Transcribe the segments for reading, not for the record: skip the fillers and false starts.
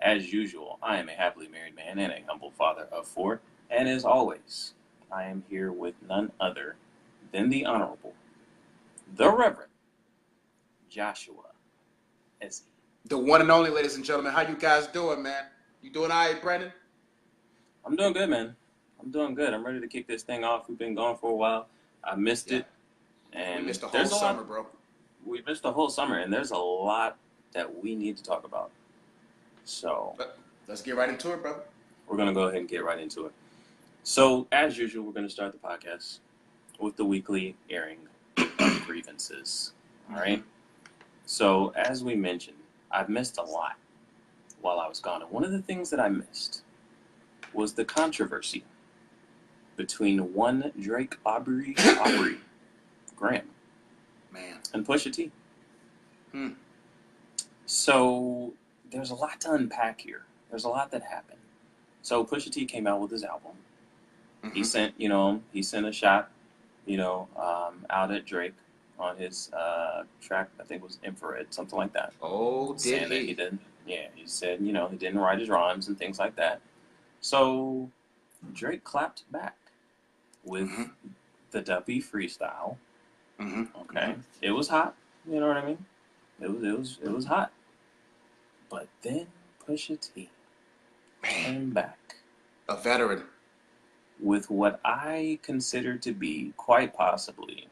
As usual, I am a happily married man and a humble father of four. And as always, I am here with none other than the Honorable, the Reverend Joshua Ezzy. The one and only, ladies and gentlemen. How you guys doing, man? You doing all right, Brandon? I'm doing good, man. I'm doing good. I'm ready to kick this thing off. We've been gone for a while. I missed Yeah. it. And We missed the whole there's a summer, lot. bro. We missed the whole summer, and there's a lot that we need to talk about. So But let's get right into it, bro. we're going to go ahead and get right into it. So, as usual, we're going to start the podcast with the weekly airing of grievances. All right? So, as we mentioned, I've missed a lot while I was gone. And one of the things that I missed was the controversy between one Drake Aubrey Graham Man. and Pusha T. Hmm. So, there's a lot to unpack here. There's a lot that happened. So, Pusha T came out with his album. He sent a shot, out at Drake on his track. I think it was Infrared, something like that. Oh, Saying did that he didn't. Yeah, he said, he didn't write his rhymes and things like that. So Drake clapped back with the Duppy freestyle. Okay, it was hot. You know what I mean? It was hot. But then Pusha T came back. A veteran. With what I consider to be quite possibly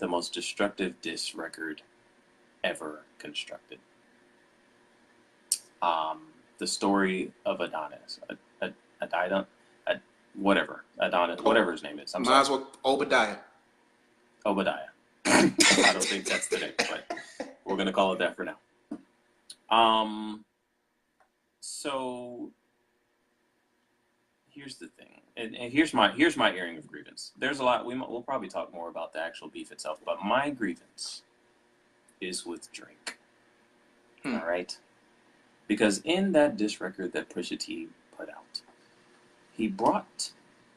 the most destructive diss record ever constructed. The story of Adonis, Adonis, whatever his name is. Might as well Obadiah. Obadiah. I don't think that's the name, but we're gonna call it that for now. So here's the thing, and here's my airing of grievance. There's a lot. We'll probably talk more about the actual beef itself, but my grievance is with Drake. All right, because in that diss record that Pusha T put out, he brought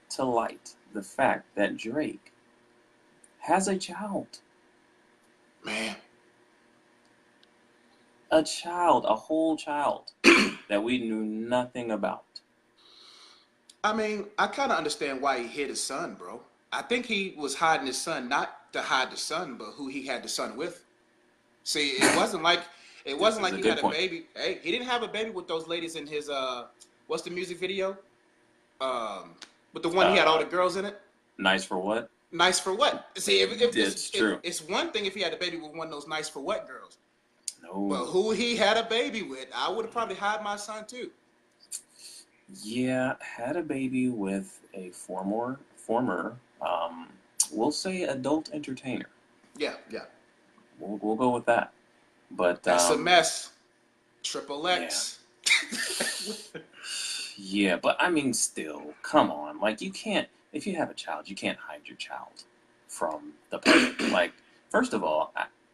to light the fact that Drake has a child. Man. A whole child that we knew nothing about. I mean, I kind of understand why he hid his son, bro. I think he was hiding his son, not to hide the son, but who he had the son with. See, it wasn't like he had a baby. Hey, he didn't have a baby with those ladies in his what's the music video? With the one he had all the girls in it. Nice for what? Nice for what? See, it's true. It's one thing if he had a baby with one of those nice for what girls. No. But who he had a baby with, I would have probably had my son too. Yeah, had a baby with a former, we'll say adult entertainer. Yeah. We'll go with that. But that's a mess. Triple X. Yeah. Yeah, but I mean, still, come on. Like, you can't. If you have a child, you can't hide your child from the public. Like, first of all,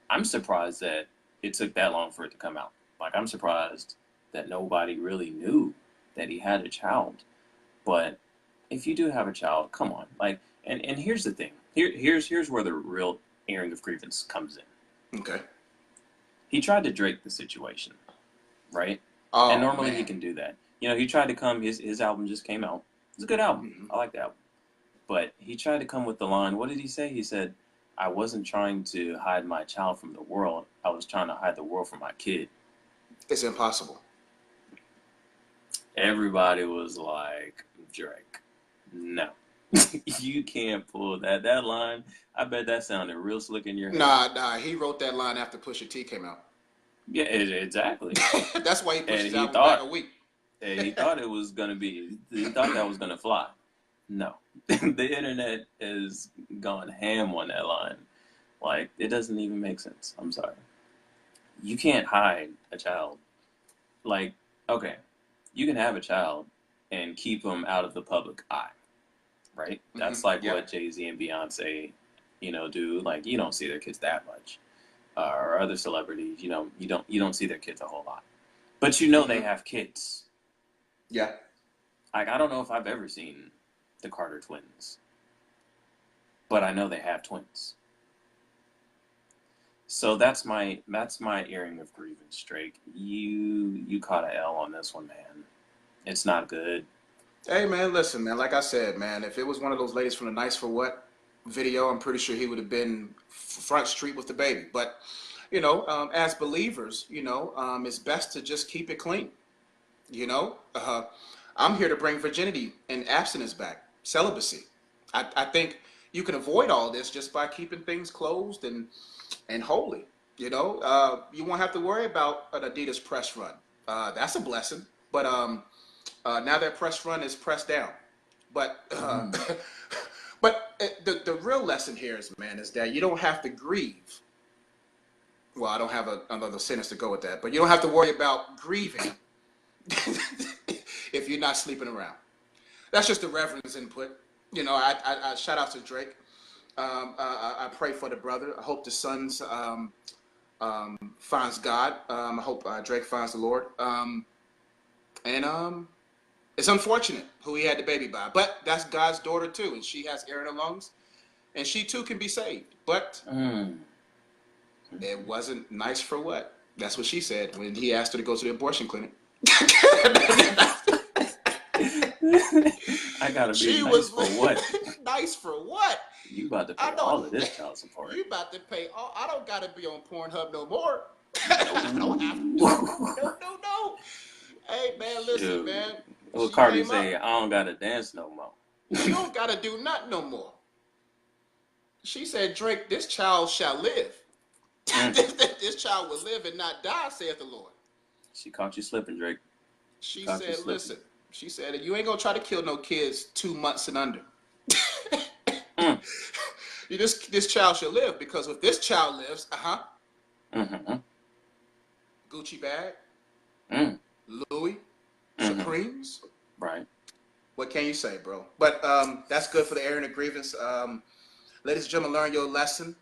I'm surprised that it took that long for it to come out. Like, I'm surprised that nobody really knew that he had a child. But if you do have a child, come on. Like, and here's the thing. Here's where the real airing of grievance comes in. Okay. He tried to Drake the situation, right? Oh, and normally man. he can do that. He tried to come. His album just came out. It's a good album. I like the album. But he tried to come with the line. What did he say? He said, "I wasn't trying to hide my child from the world. I was trying to hide the world from my kid." It's impossible. Everybody was like, Drake, no. You can't pull that line. I bet that sounded real slick in your head. Nah. He wrote that line after Pusha T came out. Yeah, exactly. That's why he pushed his album back a week. And he thought it was gonna be. He thought that was gonna fly. No, the internet has gone ham on that line. Like, it doesn't even make sense. I'm sorry. You can't hide a child. Like, okay, you can have a child and keep them out of the public eye, right? That's like what Jay-Z and Beyonce, do. Like, you don't see their kids that much, or other celebrities. You don't see their kids a whole lot, but they have kids. Yeah. Like, I don't know if I've ever seen the Carter twins, but I know they have twins. So that's my earring of grievance, Drake. You caught a L on this one, man. It's not good. Hey man, listen, man. Like I said, man, if it was one of those ladies from the Nice for What video, I'm pretty sure he would have been front street with the baby. But as believers, it's best to just keep it clean. You know, I'm here to bring virginity and abstinence back, celibacy. I think you can avoid all this just by keeping things closed and holy. You won't have to worry about an Adidas press run. That's a blessing. But now that press run is pressed down. But Mm. the real lesson here is, man, is that you don't have to grieve. Well, I don't have another sentence to go with that, but you don't have to worry about grieving if you're not sleeping around. That's just the reverend's input. I shout out to Drake. I pray for the brother. I hope the sons finds God. I hope Drake finds the Lord. And it's unfortunate who he had the baby by, but that's God's daughter too, and she has air in her lungs, and she too can be saved. But Mm. it wasn't nice for what? That's what she said when he asked her to go to the abortion clinic. I gotta be She nice was for what? nice for what? You about to pay I all of don't. this child support? You about to pay all? I don't gotta be on Pornhub no more. I don't have to. No. No. Hey man, listen, Shoot. man. What She Cardi came say? up. I don't gotta dance no more. You don't gotta do nothing no more. She said, Drake, this child shall live. Mm. This child will live and not die, saith the Lord. She caught you slipping, Drake. She Caught you said, slipping. listen. She said, you ain't gonna try to kill no kids 2 months and under. Mm. This child shall live, because if this child lives, Mm-hmm. Gucci bag, Mm. Louis, Mm-hmm. Supremes. Right. What can you say, bro? But that's good for the airing of grievance. Ladies and gentlemen, learn your lesson.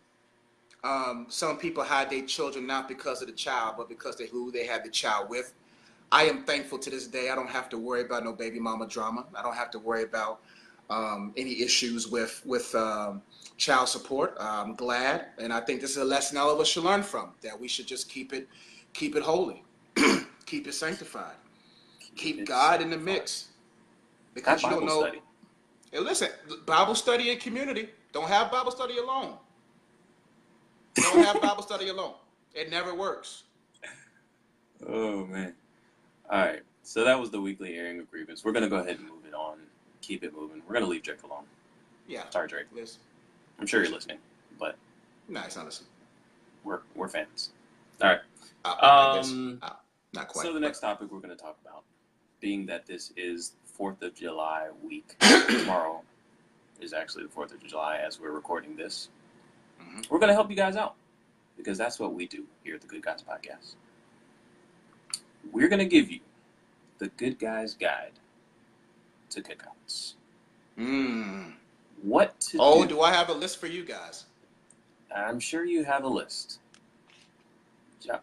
Some people hide their children not because of the child, but because of who they had the child with. I am thankful to this day. I don't have to worry about no baby mama drama. I don't have to worry about any issues with child support. I'm glad, and I think this is a lesson all of us should learn from. That we should just keep it holy, keep it sanctified, keep God in the mix, That because you don't Bible know. study. Hey, listen, Bible study and community. Don't have Bible study alone. Don't have Bible study alone. It never works. Oh man. All right. So that was the weekly airing of grievance. We're gonna go ahead and move it on. Keep it moving. We're gonna leave Drake alone. Yeah. Sorry, Drake. Listen. I'm sure you're listening, but No, it's not listening. we're fans. All right. I guess not quite. So the next topic we're gonna talk about, being that this is 4th of July week, tomorrow is actually the 4th of July as we're recording this. Mm-hmm. We're gonna help you guys out because that's what we do here at the Good Guys Podcast. We're gonna give you the Good Guys Guide to Cookouts. What to do? Do I have a list for you guys? I'm sure you have a list.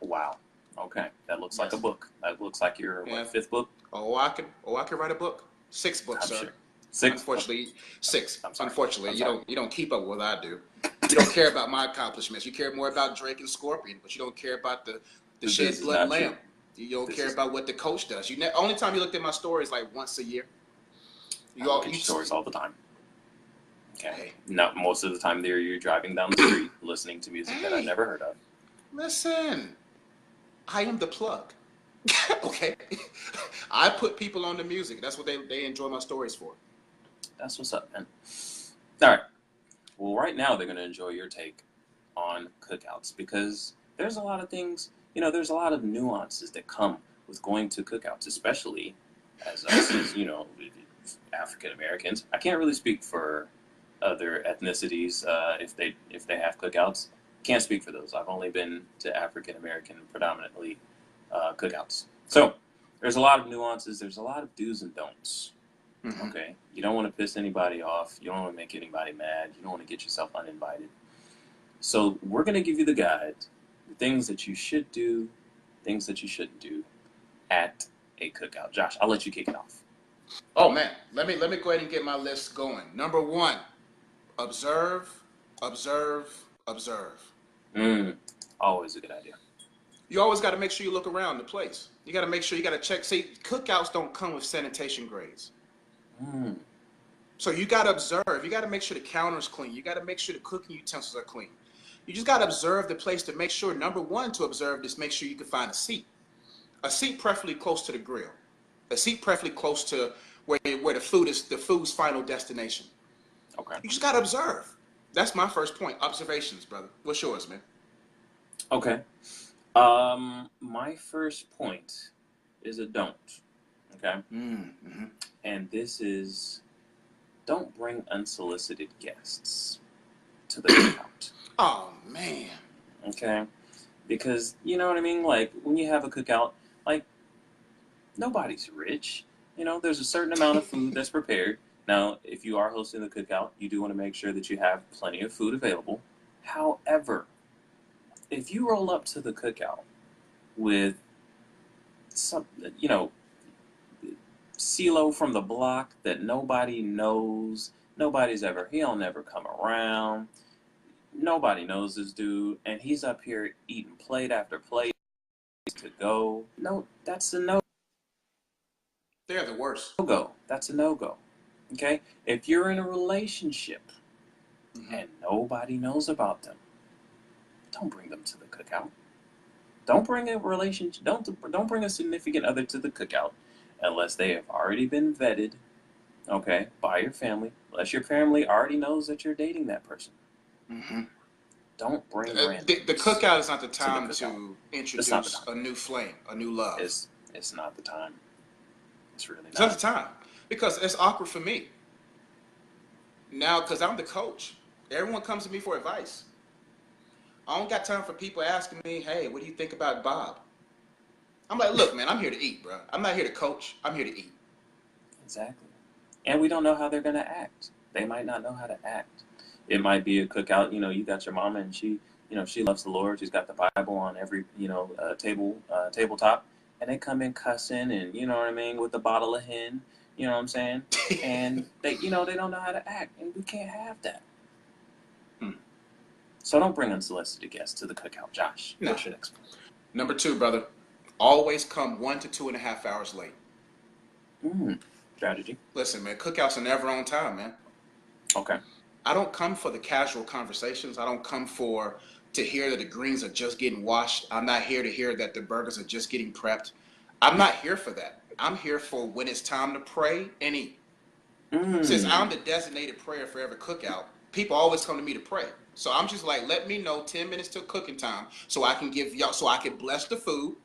Wow. Okay, that looks like a Yes. book. That looks like your Yeah. 5th book. I can write a book. 6 books, I'm sir. sure. 6. Unfortunately, 6. I'm sorry. Unfortunately, I'm you sorry. don't keep up with what I do. You don't care about my accomplishments. You care more about Drake and Scorpion, but you don't care about the This shed is blood not true. lamb. You don't This care is- about what the coach does. Only time you looked at my stories like once a year. I look at your stories all the time. Okay. Hey. Not most of the time there you're driving down the street listening to music that I Hey. never heard of. Listen, I am the plug. Okay, I put people on the music. That's what they enjoy my stories for. That's what's up, man. All right. Well, right now they're going to enjoy your take on cookouts because there's a lot of things, there's a lot of nuances that come with going to cookouts, especially as us, as, African Americans. I can't really speak for other ethnicities if they have cookouts. Can't speak for those. I've only been to African American predominantly cookouts. So there's a lot of nuances. There's a lot of do's and don'ts. Mm-hmm. Okay, you don't want to piss anybody off. You don't want to make anybody mad. You don't want to get yourself uninvited. So we're going to give you the guide, the things that you should do, things that you shouldn't do at a cookout. Josh, I'll let you kick it off. Oh man, let me go ahead and get my list going. Number 1, observe. I Always a good idea. You always got to make sure you look around the place. You got to make sure you got to check. See, cookouts don't come with sanitation grades. Mm. So you got to observe. You got to make sure the counter's clean. You got to make sure the cooking utensils are clean. You just got to observe the place to make sure, number one, to observe this, make sure you can find a seat. A seat preferably close to the grill. A seat preferably close to where the food's final destination. Okay. You just got to observe. That's my first point. Observations, brother. What's yours, man? Okay. My first point is a don't. Okay. Mm-hmm. And this is, don't bring unsolicited guests to the cookout. Oh, man. Okay. Because, you know what I mean? Like, when you have a cookout, like, nobody's rich. You know, there's a certain amount of food that's prepared. Now, if you are hosting the cookout, you do want to make sure that you have plenty of food available. However, if you roll up to the cookout with some, you know, CeeLo from the block that nobody knows, he'll never come around, nobody knows this dude, and he's up here eating plate after plate to go. No, that's a no. They're the worst. No-go. That's a no-go. Okay? If you're in a relationship and nobody knows about them, don't bring them to the cookout. Don't bring a relationship. Don't bring a significant other to the cookout unless they have already been vetted, okay, by your family. Unless your family already knows that you're dating that person. Mm-hmm. Don't bring the cookout is not the time to introduce a new flame, a new love. It's not the time. It's really not. It's not the time because it's awkward for me now because I'm the coach. Everyone comes to me for advice. I don't got time for people asking me, hey, what do you think about Bob? I'm like, look, man, I'm here to eat, bro. I'm not here to coach. I'm here to eat. Exactly. And we don't know how they're going to act. They might not know how to act. It might be a cookout. You know, you got your mama and she, you know, she loves the Lord. She's got the Bible on every, you know, tabletop. And they come in cussing and, you know what I mean, with a bottle of hen. You know what I'm saying? And they, you know, they don't know how to act. And we can't have that. So don't bring unsolicited guests to the cookout, Josh. No. What's your next point? Number 2, brother. Always come 1 to 2.5 hours late. Strategy. Listen, man, cookouts are never on time, man. Okay. I don't come for the casual conversations. I don't come to hear that the greens are just getting washed. I'm not here to hear that the burgers are just getting prepped. I'm not here for that. I'm here for when it's time to pray and eat. Since I'm the designated prayer for every cookout, people always come to me to pray. So I'm just like, let me know 10 minutes till cooking time so I can give y'all, so I can bless the food.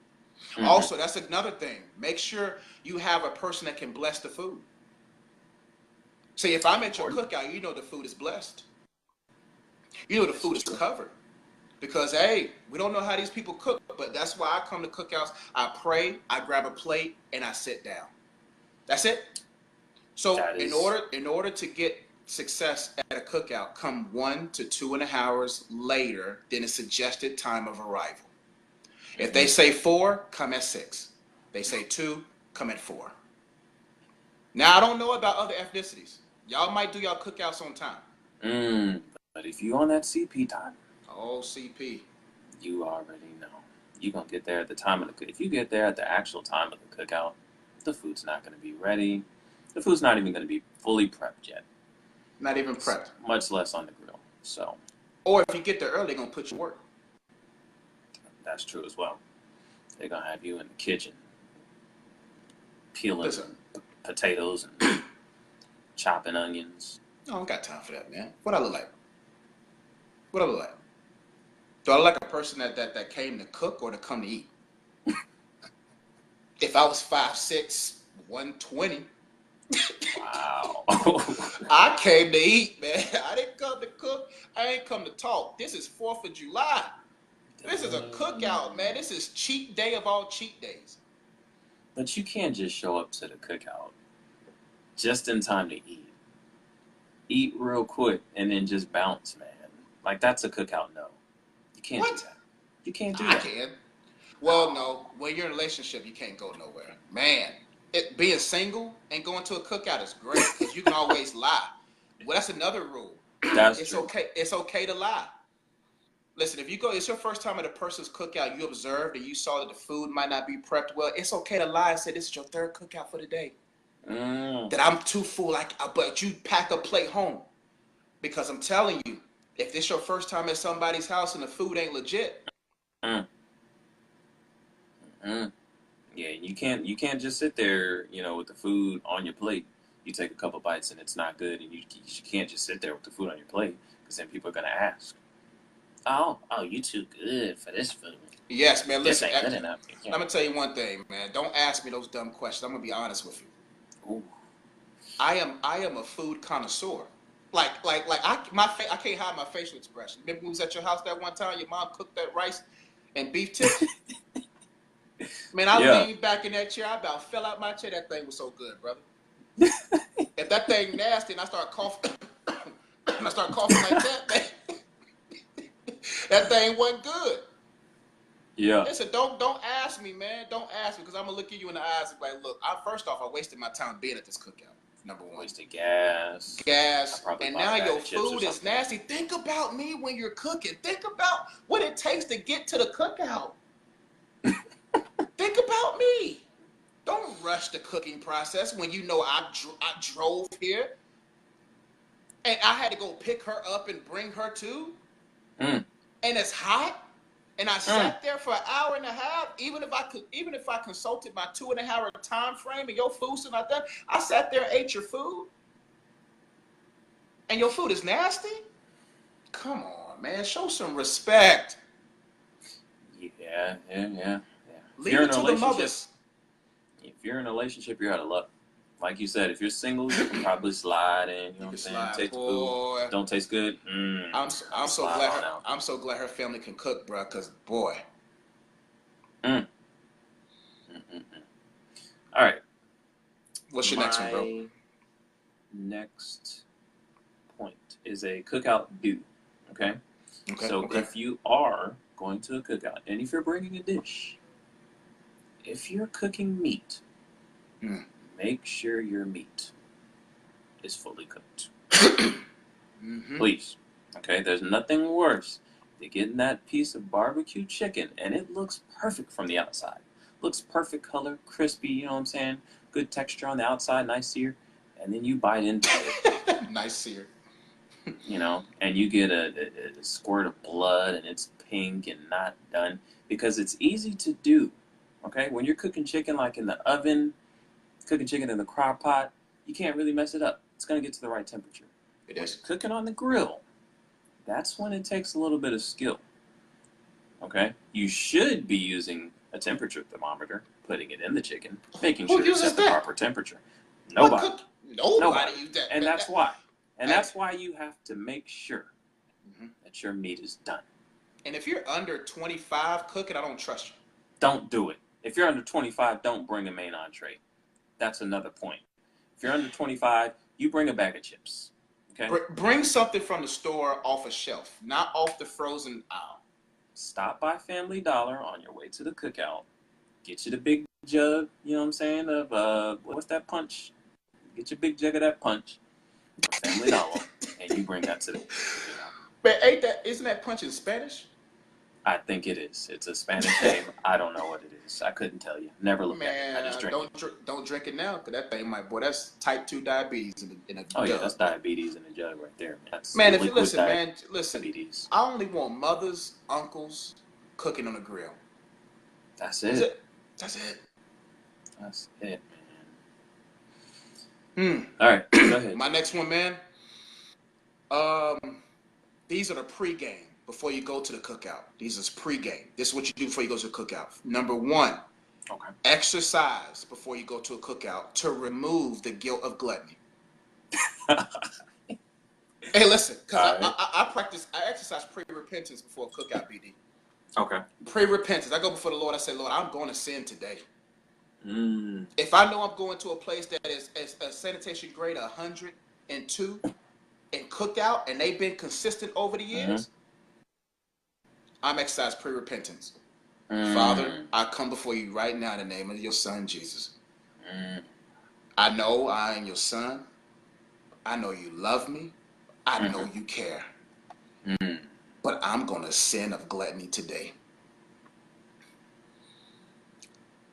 Also, that's another thing. Make sure you have a person that can bless the food. See, if I'm at your cookout, you know the food is blessed. You know the food is covered. Because, hey, we don't know how these people cook, but that's why I come to cookouts. I pray, I grab a plate, and I sit down. That's it. So in order to get success at a cookout, come 1 to 2.5 hours later than a suggested time of arrival. If they say 4, come at 6. They say 2, come at 4. Now, I don't know about other ethnicities. Y'all might do y'all cookouts on time. But if you on that CP time. Oh, CP. You already know. You're going to get there at the time of the cookout. If you get there at the actual time of the cookout, the food's not going to be ready. The food's not even going to be fully prepped yet. Not even prepped. Much less on the grill. So. Or if you get there early, they're going to put you to work. That's true as well. They're going to have you in the kitchen peeling potatoes and chopping onions. I don't got time for that, man. What I look like? What I look like? Do I look like a person that came to cook or to come to eat? If I was 5'6", 120. Wow. I came to eat, man. I didn't come to cook. I ain't come to talk. This is 4th of July. This is a cookout, man. This is cheat day of all cheat days. But you can't just show up to the cookout just in time to eat. Eat real quick and then just bounce, man. Like, that's a cookout, no. You can't do that. You can't do that. I can. Well, no. When you're in a relationship, you can't go nowhere. Man, being single and going to a cookout is great because you can always lie. Well, that's another rule. That's true. Okay. It's okay to lie. Listen, if you go, it's your first time at a person's cookout, you observed and you saw that the food might not be prepped well, it's okay to lie and say this is your third cookout for the day. That I'm too full, but you pack a plate home. Because I'm telling you, if this your first time at somebody's house and the food ain't legit. Mm. Yeah, you can't just sit there, with the food on your plate. You take a couple bites and it's not good, and you can't just sit there with the food on your plate, because then people are gonna ask, "Oh, you too good for this food." Yes, man. This Listen, ain't good enough. I'm gonna tell you one thing, man. Don't ask me those dumb questions. I'm gonna be honest with you. Ooh. I am a food connoisseur. I can't hide my facial expression. Remember when we was at your house that one time? Your mom cooked that rice and beef tips. Man, I leaned back in that chair. I about fell out my chair. That thing was so good, brother. If that thing nasty and I start coughing, and I start coughing like that, that thing wasn't good. Yeah. Listen, don't ask me, man. Don't ask me, because I'm gonna look at you in the eyes and be like, look, first off, I wasted my time being at this cookout. Number one. Wasted gas. And now your food is nasty. Think about me when you're cooking. Think about what it takes to get to the cookout. Think about me. Don't rush the cooking process when you know I drove here and I had to go pick her up and bring her too. And it's hot. And I sat there for an hour and a half. Even if I consulted my 2.5 hour time frame and your food's still not done, I sat there and ate your food. And your food is nasty? Come on, man. Show some respect. Yeah. Leave it to the mothers. If you're in a relationship, you're out of luck. Like you said, if you're single, you can probably slide in. You know what I'm saying? Taste the food. Don't taste good. I'm so glad her family can cook, bro. Cause boy. All right. What's your next one, bro? Next point is a cookout do. Okay. So if you are going to a cookout, and if you're bringing a dish, if you're cooking meat, make sure your meat is fully cooked. Please. Okay, there's nothing worse than getting that piece of barbecue chicken and it looks perfect from the outside. Looks perfect color, crispy, you know what I'm saying? Good texture on the outside, nice sear. And then you bite into it. Nice sear. And you get a squirt of blood and it's pink and not done. Because it's easy to do. Okay, when you're cooking chicken like in the oven, cooking chicken in the crock pot, you can't really mess it up. It's going to get to the right temperature. It is. Cooking on the grill, that's when it takes a little bit of skill. Okay? You should be using a temperature thermometer, putting it in the chicken, making sure it's at the proper temperature. Nobody uses that. And that's why. And that's why you have to make sure that your meat is done. And if you're under 25 cooking, I don't trust you. Don't do it. If you're under 25, don't bring a main entree. That's another point. If you're under 25, you bring a bag of chips. Okay? Bring something from the store off a shelf, not off the frozen aisle. Stop by Family Dollar on your way to the cookout. Get you the big jug, you know what I'm saying, of, what's that punch? Get your big jug of that punch from Family Dollar, and you bring that to the cookout. But isn't that punch in Spanish? I think it is. It's a Spanish name. I don't know what it is. I couldn't tell you. Never looked at it. I just drink it. Don't drink it now, because that thing that's type 2 diabetes in a jug. Yeah, that's diabetes in a jug right there. If you listen, diabetes. I only want mothers, uncles cooking on a grill. That's it. That's it. That's it, man. All right, go ahead. My next one, man. These are the pregame. Before you go to the cookout. These is pregame. This is what you do before you go to the cookout. Number 1, exercise before you go to a cookout to remove the guilt of gluttony. Hey, listen, because I exercise pre-repentance before a cookout, BD. Okay. Pre-repentance. I go before the Lord. I say, Lord, I'm going to sin today. If I know I'm going to a place that is a sanitation grade 102 and cookout, and they've been consistent over the years, I'm exercise pre-repentance. Father, I come before you right now in the name of your son, Jesus. I know I am your son. I know you love me. I know you care. but I'm going to sin of gluttony today.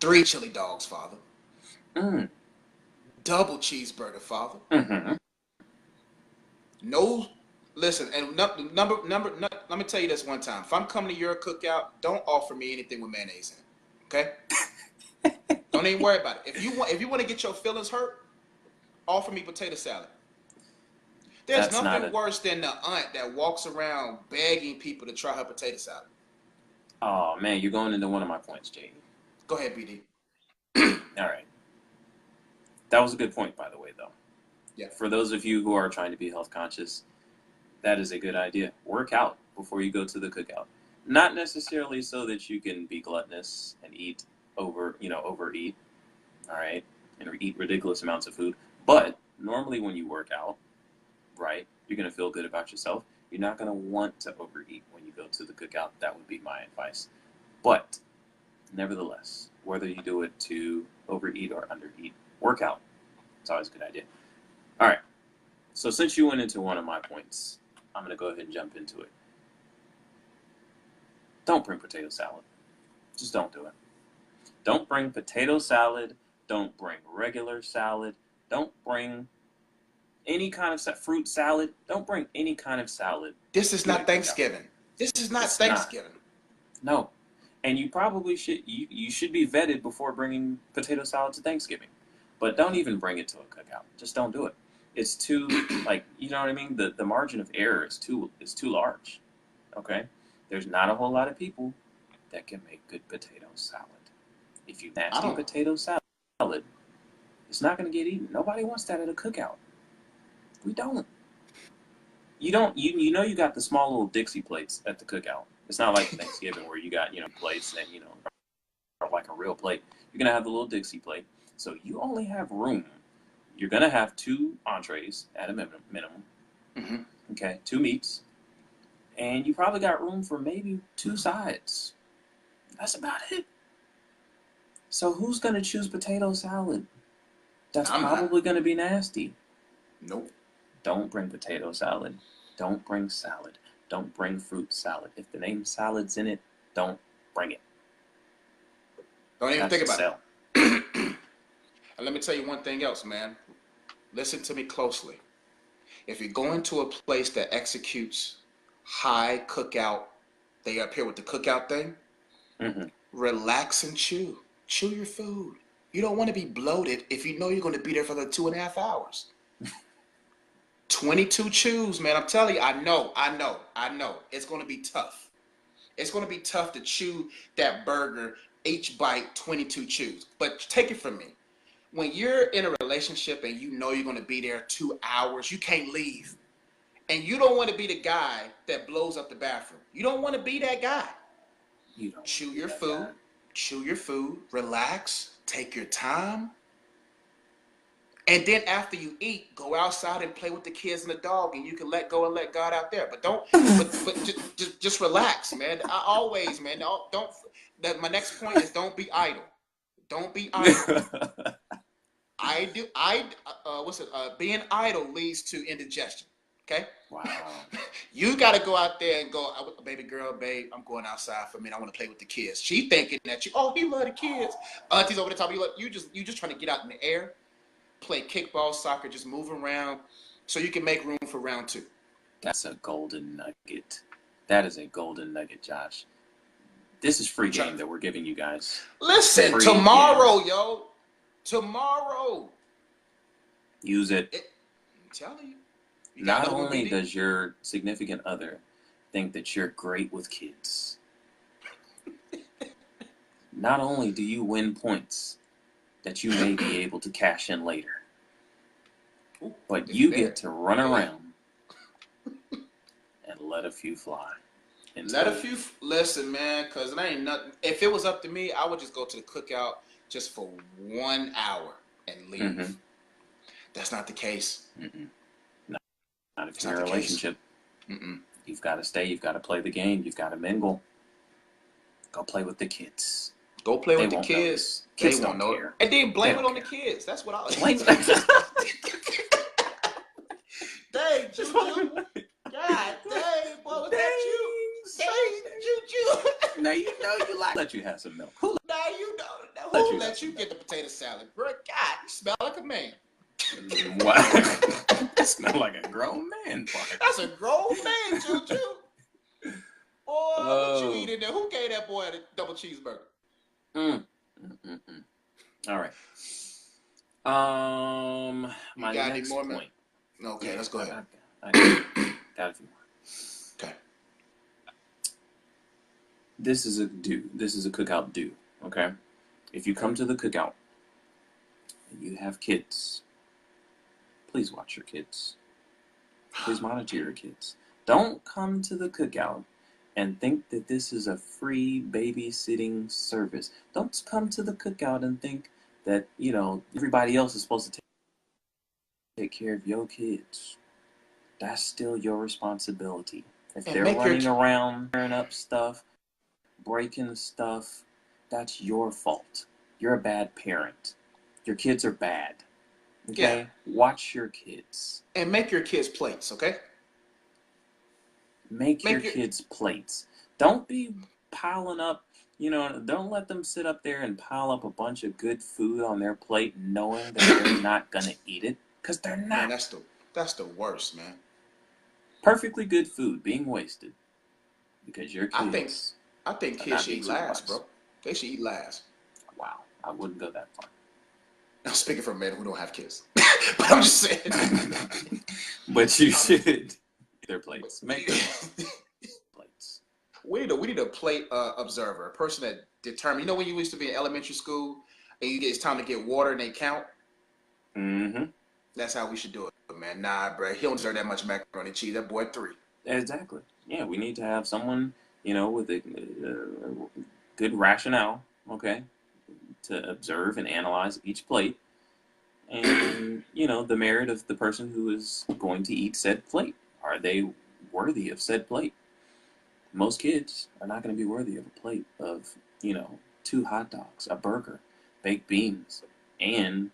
3 chili dogs, Father. Mm. Double cheeseburger, Father. Mm-hmm. No, listen, and let me tell you this one time. If I'm coming to your cookout, don't offer me anything with mayonnaise in it. Okay? Don't even worry about it. If you want to get your feelings hurt, offer me potato salad. There's That's not nothing a. worse than the aunt that walks around begging people to try her potato salad. Oh man, you're going into one of my points, Jay. Go ahead, BD. All right. That was a good point, by the way, though. Yeah. For those of you who are trying to be health conscious, that is a good idea. Work out before you go to the cookout. Not necessarily so that you can be gluttonous and overeat, all right, and eat ridiculous amounts of food. But normally when you work out, right, you're going to feel good about yourself. You're not going to want to overeat when you go to the cookout. That would be my advice. But nevertheless, whether you do it to overeat or undereat, work out. It's always a good idea. All right. So since you went into one of my points, I'm going to go ahead and jump into it. Don't bring potato salad. Just don't do it. Don't bring potato salad. Don't bring regular salad. Don't bring any kind of fruit salad. Don't bring any kind of salad. This is not Thanksgiving. This is not Thanksgiving. No. And you probably should, you should be vetted before bringing potato salad to Thanksgiving. But don't even bring it to a cookout. Just don't do it. It's too, you know what I mean? The margin of error is too large. Okay? There's not a whole lot of people that can make good potato salad. If you nasty potato salad, it's not going to get eaten. Nobody wants that at a cookout. We don't. You know you got the small little Dixie plates at the cookout. It's not like Thanksgiving where you got, plates that, are like a real plate. You're going to have the little Dixie plate. So you only have room. You're going to have 2 entrees at a minimum. Mm-hmm. Okay, 2 meats. And you probably got room for maybe 2 sides. That's about it. So who's going to choose potato salad? That's probably going to be nasty. Nope. Don't bring potato salad. Don't bring salad. Don't bring fruit salad. If the name salad's in it, don't bring it. Don't even think about it. And let me tell you one thing else, man. Listen to me closely. If you're going to a place that executes high cookout, they up here with the cookout thing, relax and chew. Chew your food. You don't want to be bloated if you know you're going to be there for the 2.5 hours. 22 chews, man. I'm telling you, I know. It's going to be tough. It's going to be tough to chew that burger, each bite, 22 chews. But take it from me. When you're in a relationship and you know you're going to be there 2 hours, you can't leave. And you don't want to be the guy that blows up the bathroom. You don't want to be that guy. You don't chew your food. Chew your food. Relax. Take your time. And then after you eat, go outside and play with the kids and the dog, and you can let go and let God out there. But don't, just relax, man. I always, man. Don't. My next point is don't be idle. Don't be idle. Being idle leads to indigestion. Okay. Wow. You got to go out there and go, baby girl, babe, I'm going outside for a minute. I want to play with the kids. She thinking that he love the kids. Auntie's over the top. You just trying to get out in the air. Play kickball, soccer, just move around so you can make room for round 2. That's a golden nugget. That is a golden nugget, Josh. This is free game that we're giving you guys. Listen, tomorrow, yo. Tomorrow. Use it. I'm telling you. Not only does your significant other think that you're great with kids, not only do you win points that you may be able to cash in later, but you get to run around and let a few fly. Listen, man, because it ain't nothing. If it was up to me, I would just go to the cookout just for 1 hour and leave. Mm-hmm. That's not the case. Mm-mm. Not if you're in a relationship. You've got to stay. You've got to play the game. You've got to mingle. Go play with the kids. Go play with the kids. They won't know. And then blame it on the kids. That's what I was saying. Dang, Juju. God dang, boy, was that you? Now you know you like. Let you have some milk. Who Now you know. Who let you get the potato salad, bro? God, you smell like a man. What? That smell like a grown man. That's a grown man, Juju. Boy, what you eat in there? Who gave that boy a double cheeseburger? All right. My next point. Okay, yeah, let's go ahead. I got a few more. Okay. This is a do. This is a cookout do. Okay. If you come to the cookout and you have kids, please watch your kids. Please monitor your kids. Don't come to the cookout and think that this is a free babysitting service. Don't come to the cookout and think that, everybody else is supposed to take care of your kids. That's still your responsibility. If they're running around, tearing up stuff, breaking stuff, that's your fault. You're a bad parent. Your kids are bad. Okay? Yeah. Watch your kids. And make your kids plates, okay? Make your kids plates. Don't be piling up, don't let them sit up there and pile up a bunch of good food on their plate knowing that they're not going to eat it. Because they're not. Man, that's the worst, man. Perfectly good food being wasted because your kids. I think kids should eat last, bro. They should eat last. Wow, I wouldn't go that far. I'm speaking from men who don't have kids, but I'm just saying. But you should. Their plates. Make their plates. We need a plate observer, a person that determines. When you used to be in elementary school and it's time to get water and they count. Mm-hmm. That's how we should do it, man. Nah, bro, he don't deserve that much macaroni and cheese. That boy 3. Exactly. Yeah, we need to have someone, with a good rationale, okay, to observe and analyze each plate, and the merit of the person who is going to eat said plate. Are they worthy of said plate? Most kids are not going to be worthy of a plate of 2 hot dogs, a burger, baked beans, and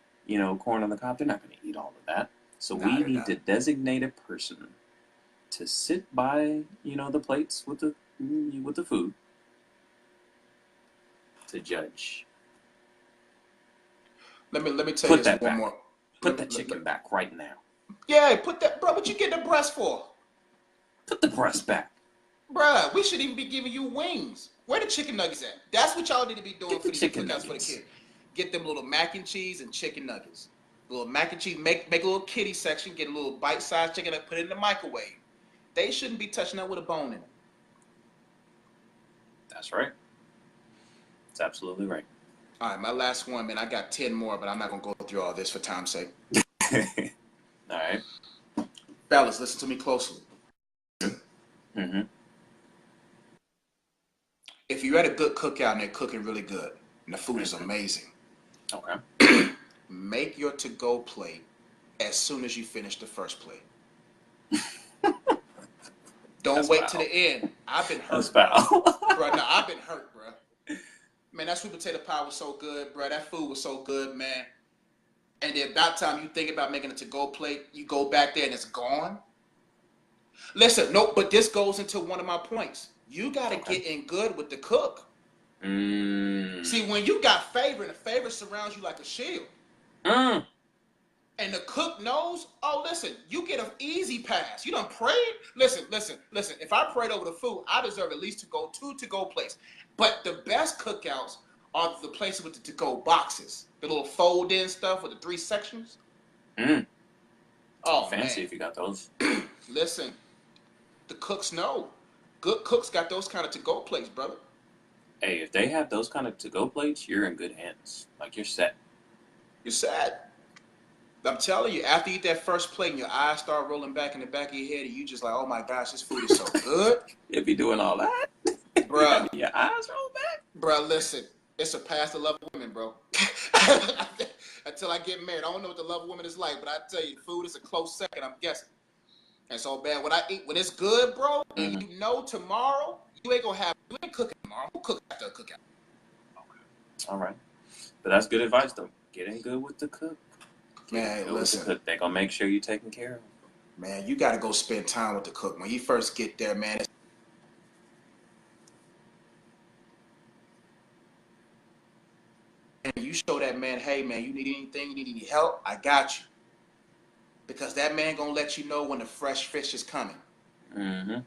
corn on the cob. They're not going to eat all of that. So we need to designate a person to sit by, the plates with the food to judge. Let me tell you this one more. Put that chicken back right now. Yeah, put that, bro. What you get the breast for? Put the breast back. Bruh, we shouldn't even be giving you wings. Where the chicken nuggets at? That's what y'all need to be doing for the chicken nuggets for the kid. Get them little mac and cheese and chicken nuggets. Little mac and cheese, make a little kiddie section, get a little bite-sized chicken and put it in the microwave. They shouldn't be touching that with a bone in it. That's right. That's absolutely right. All right, my last one, man. I got 10 more, but I'm not going to go through all this for time's sake. All right. Fellas, listen to me closely. Mm-hmm. If you're at a good cookout and they're cooking really good and the food is amazing, okay, make your to-go plate as soon as you finish the first plate. Don't wait to the end. I've been hurt. That's foul. Bro, no, I've been hurt, bro. Man, that sweet potato pie was so good, bro. That food was so good, man. And then about time you think about making a to-go plate, you go back there and it's gone. Listen, no, but this goes into one of my points. You got to get in good with the cook. See, when you got favor and the favor surrounds you like a shield, and the cook knows, oh, listen, you get an easy pass. You done prayed? Listen. If I prayed over the food, I deserve at least two to-go plates. But the best cookouts are the places with the to-go boxes. The little fold-in stuff with the 3 sections. Oh, fancy man. If you got those. Listen, the cooks know. Good cooks got those kind of to-go plates, brother. Hey, if they have those kind of to-go plates, you're in good hands. Like, you're set. You're set. I'm telling you, after you eat that first plate and your eyes start rolling back in the back of your head and you just like, oh my gosh, this food is so good. You'll be doing all that? Bruh. Your eyes roll back? Bruh, listen. It's a pass to love women, bro. Until I get married. I don't know what the love of women is like, but I tell you, food is a close second, I'm guessing. And so bad. When I eat, when it's good, bro, and you know tomorrow, you ain't cooking tomorrow. Who cooks after a cookout? Okay. All right. But that's good advice, though. Get in good with the cook. Man, listen. They're going to make sure you're taken care of. Man, you got to go spend time with the cook. When you first get there, man, that man, hey man, you need anything, you need any help, I got you. Because that man gonna let you know when the fresh fish is coming. Mm-hmm.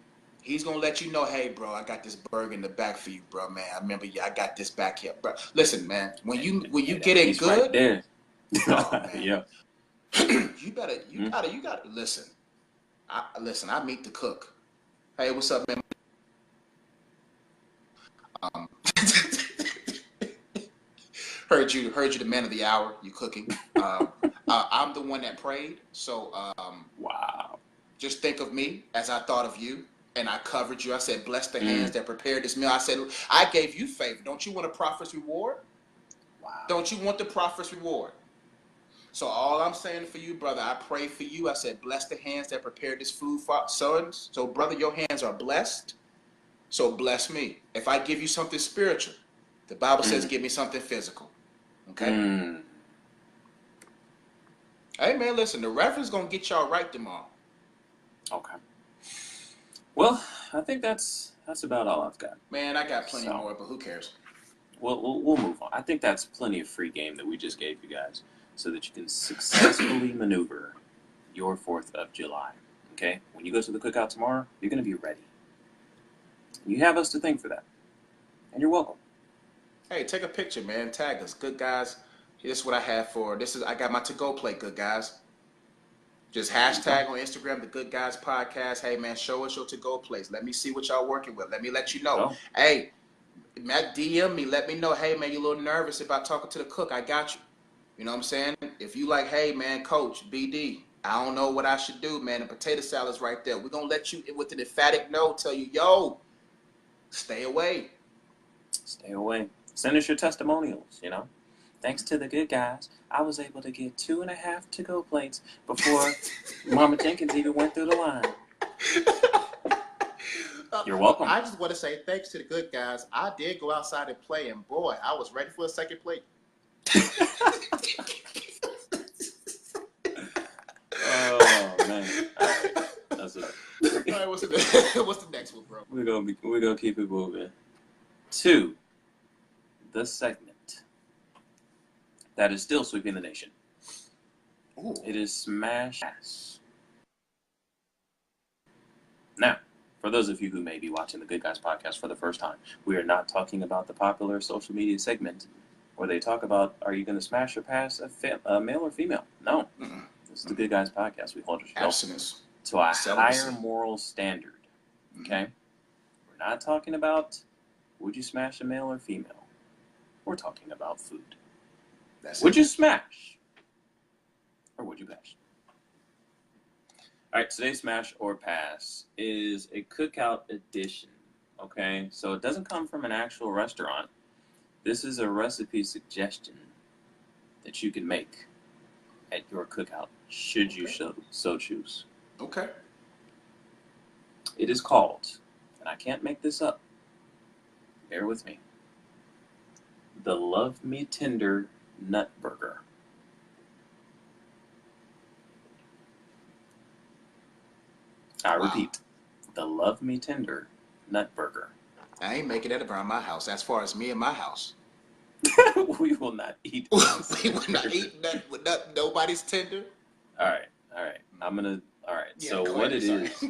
He's gonna let you know, hey bro, I got this burger in the back for you, bro, man. I remember you, I got this back here, bro. Listen, man, when you get it good, right there. oh man, Yeah. you gotta listen. I meet the cook. Hey, what's up, man? Um, heard you the man of the hour. You cooking? I'm the one that prayed, so Wow. just think of me as I thought of you, and I covered you. I said, bless the hands that prepared this meal. I said, I gave you favor. Don't you want a prophet's reward? Wow. Don't you want the prophet's reward? So all I'm saying for you, brother, I pray for you. I said, bless the hands that prepared this food for sons. So, brother, your hands are blessed. So bless me. If I give you something spiritual, the Bible says, give me something physical. Okay? Hey, man, listen, the reverend's going to get y'all right tomorrow. Okay. Well, I think that's about all I've got. Man, I got plenty more, but who cares? We'll move on. I think that's plenty of free game that we just gave you guys so that you can successfully maneuver your 4th of July. Okay? When you go to the cookout tomorrow, you're going to be ready. You have us to thank for that. And you're welcome. Hey, take a picture, man. Tag us. Good guys. This is what I have for. I got my to-go plate, good guys. Just hashtag on Instagram, the Good Guys Podcast. Hey, man, show us your to-go plates. Let me see what y'all working with. Let me let you know. Hey, Matt, DM me. Let me know. Hey, man, you're a little nervous about talking to the cook. I got you. You know what I'm saying? If you like, hey, man, coach, BD, I don't know what I should do, man. The potato salad's right there. We're going to let you, with an emphatic no, tell you, yo, stay away. Stay away. Send us your testimonials, you know. Thanks to the good guys, I was able to get 2.5 to-go plates before Mama Jenkins even went through the line. You're welcome. I just want to say thanks to the good guys. I did go outside and play, and boy, I was ready for a second plate. Oh man! All right. That's it. All right, what's the next one, bro? We're gonna keep it moving to the segment that is still sweeping the nation. Ooh. It is Smash Pass. Now, for those of you who may be watching the Good Guys podcast for the first time, we are not talking about the popular social media segment where they talk about, are you going to smash or pass a male or female? No. This is the Good Guys podcast. We hold ourselves to a higher moral standard. Okay? We're not talking about, would you smash a male or female? We're talking about food. Would you smash? Or would you pass? All right, today's Smash or Pass is a cookout edition, okay? So it doesn't come from an actual restaurant. This is a recipe suggestion that you can make at your cookout, should you so choose. Okay. It is called, and I can't make this up, bear with me, the Love Me Tender Nut Burger. I repeat, the Love Me Tender Nut Burger. I ain't making that around my house. As far as me and my house. We will not eat. We will not eat nothing with nobody's tender. All right. Yeah, so what it is?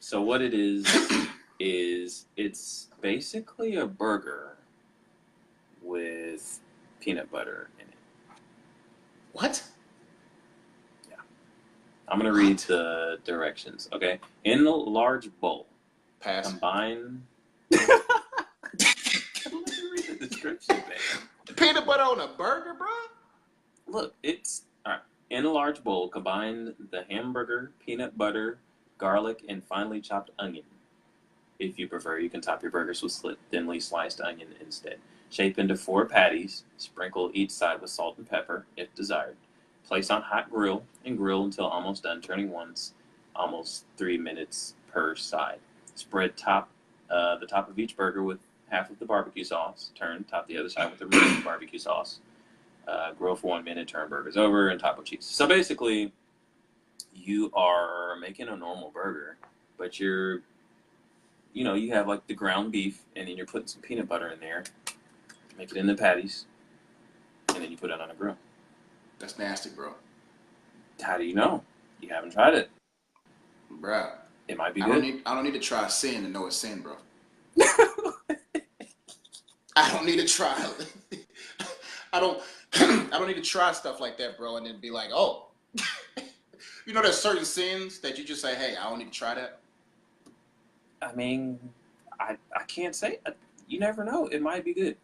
So what it is it's basically a burger with peanut butter in it. What? Yeah. I'm gonna read the directions. Okay. In the large bowl. Pass. Combine. Let me read the description, man. Peanut butter on a burger, bro? Look, it's all right. In a large bowl, combine the hamburger, peanut butter, garlic, and finely chopped onion. If you prefer, you can top your burgers with thinly sliced onion instead. Shape into 4 patties. Sprinkle each side with salt and pepper, if desired. Place on hot grill and grill until almost done, turning once, almost 3 minutes per side. Spread the top of each burger with half of the barbecue sauce. Turn, top the other side with the remaining barbecue sauce. Grill for 1 minute, turn burgers over, and top with cheese. So basically, you are making a normal burger, but you have like the ground beef, and then you're putting some peanut butter in there. Make it in the patties. and then you put it on a grill. That's nasty, bro. How do you know? You haven't tried it. Bro, It might be good. I don't need to try sin to know it's sin, bro. I don't need to try. I don't. I don't need to try stuff like that, bro, and then be like, oh, you know, there's certain sins that you just say, hey, I don't need to try that. I mean, I can't say. You never know. It might be good.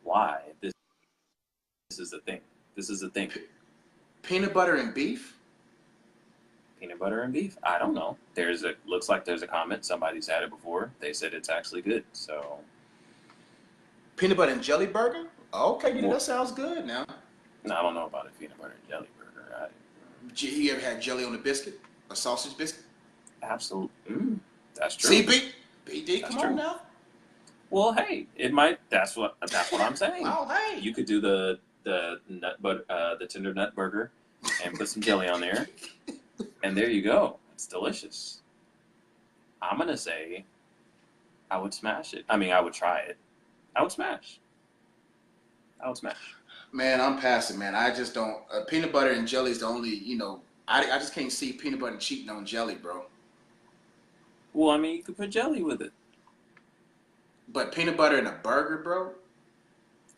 Why? This is the thing. This is the thing. Peanut butter and beef? Peanut butter and beef? I don't know. Looks like there's a comment. Somebody's had it before. They said it's actually good. So. Peanut butter and jelly burger? Okay, Well, that sounds good now. No, I don't know about a peanut butter and jelly burger. You ever had jelly on a biscuit? A sausage biscuit? Absolutely. That's true. See, BD, come on now. Well, hey, it might. That's what I'm saying. Oh, hey. You could do the tender nut burger, and put some jelly on there, and there you go. It's delicious. I'm gonna say, I would smash it. I mean, I would try it. I would smash. Man, I'm passing, man. I just don't. Peanut butter and jelly is the only, I just can't see peanut butter cheating on jelly, bro. Well, I mean, you could put jelly with it. But peanut butter in a burger, bro?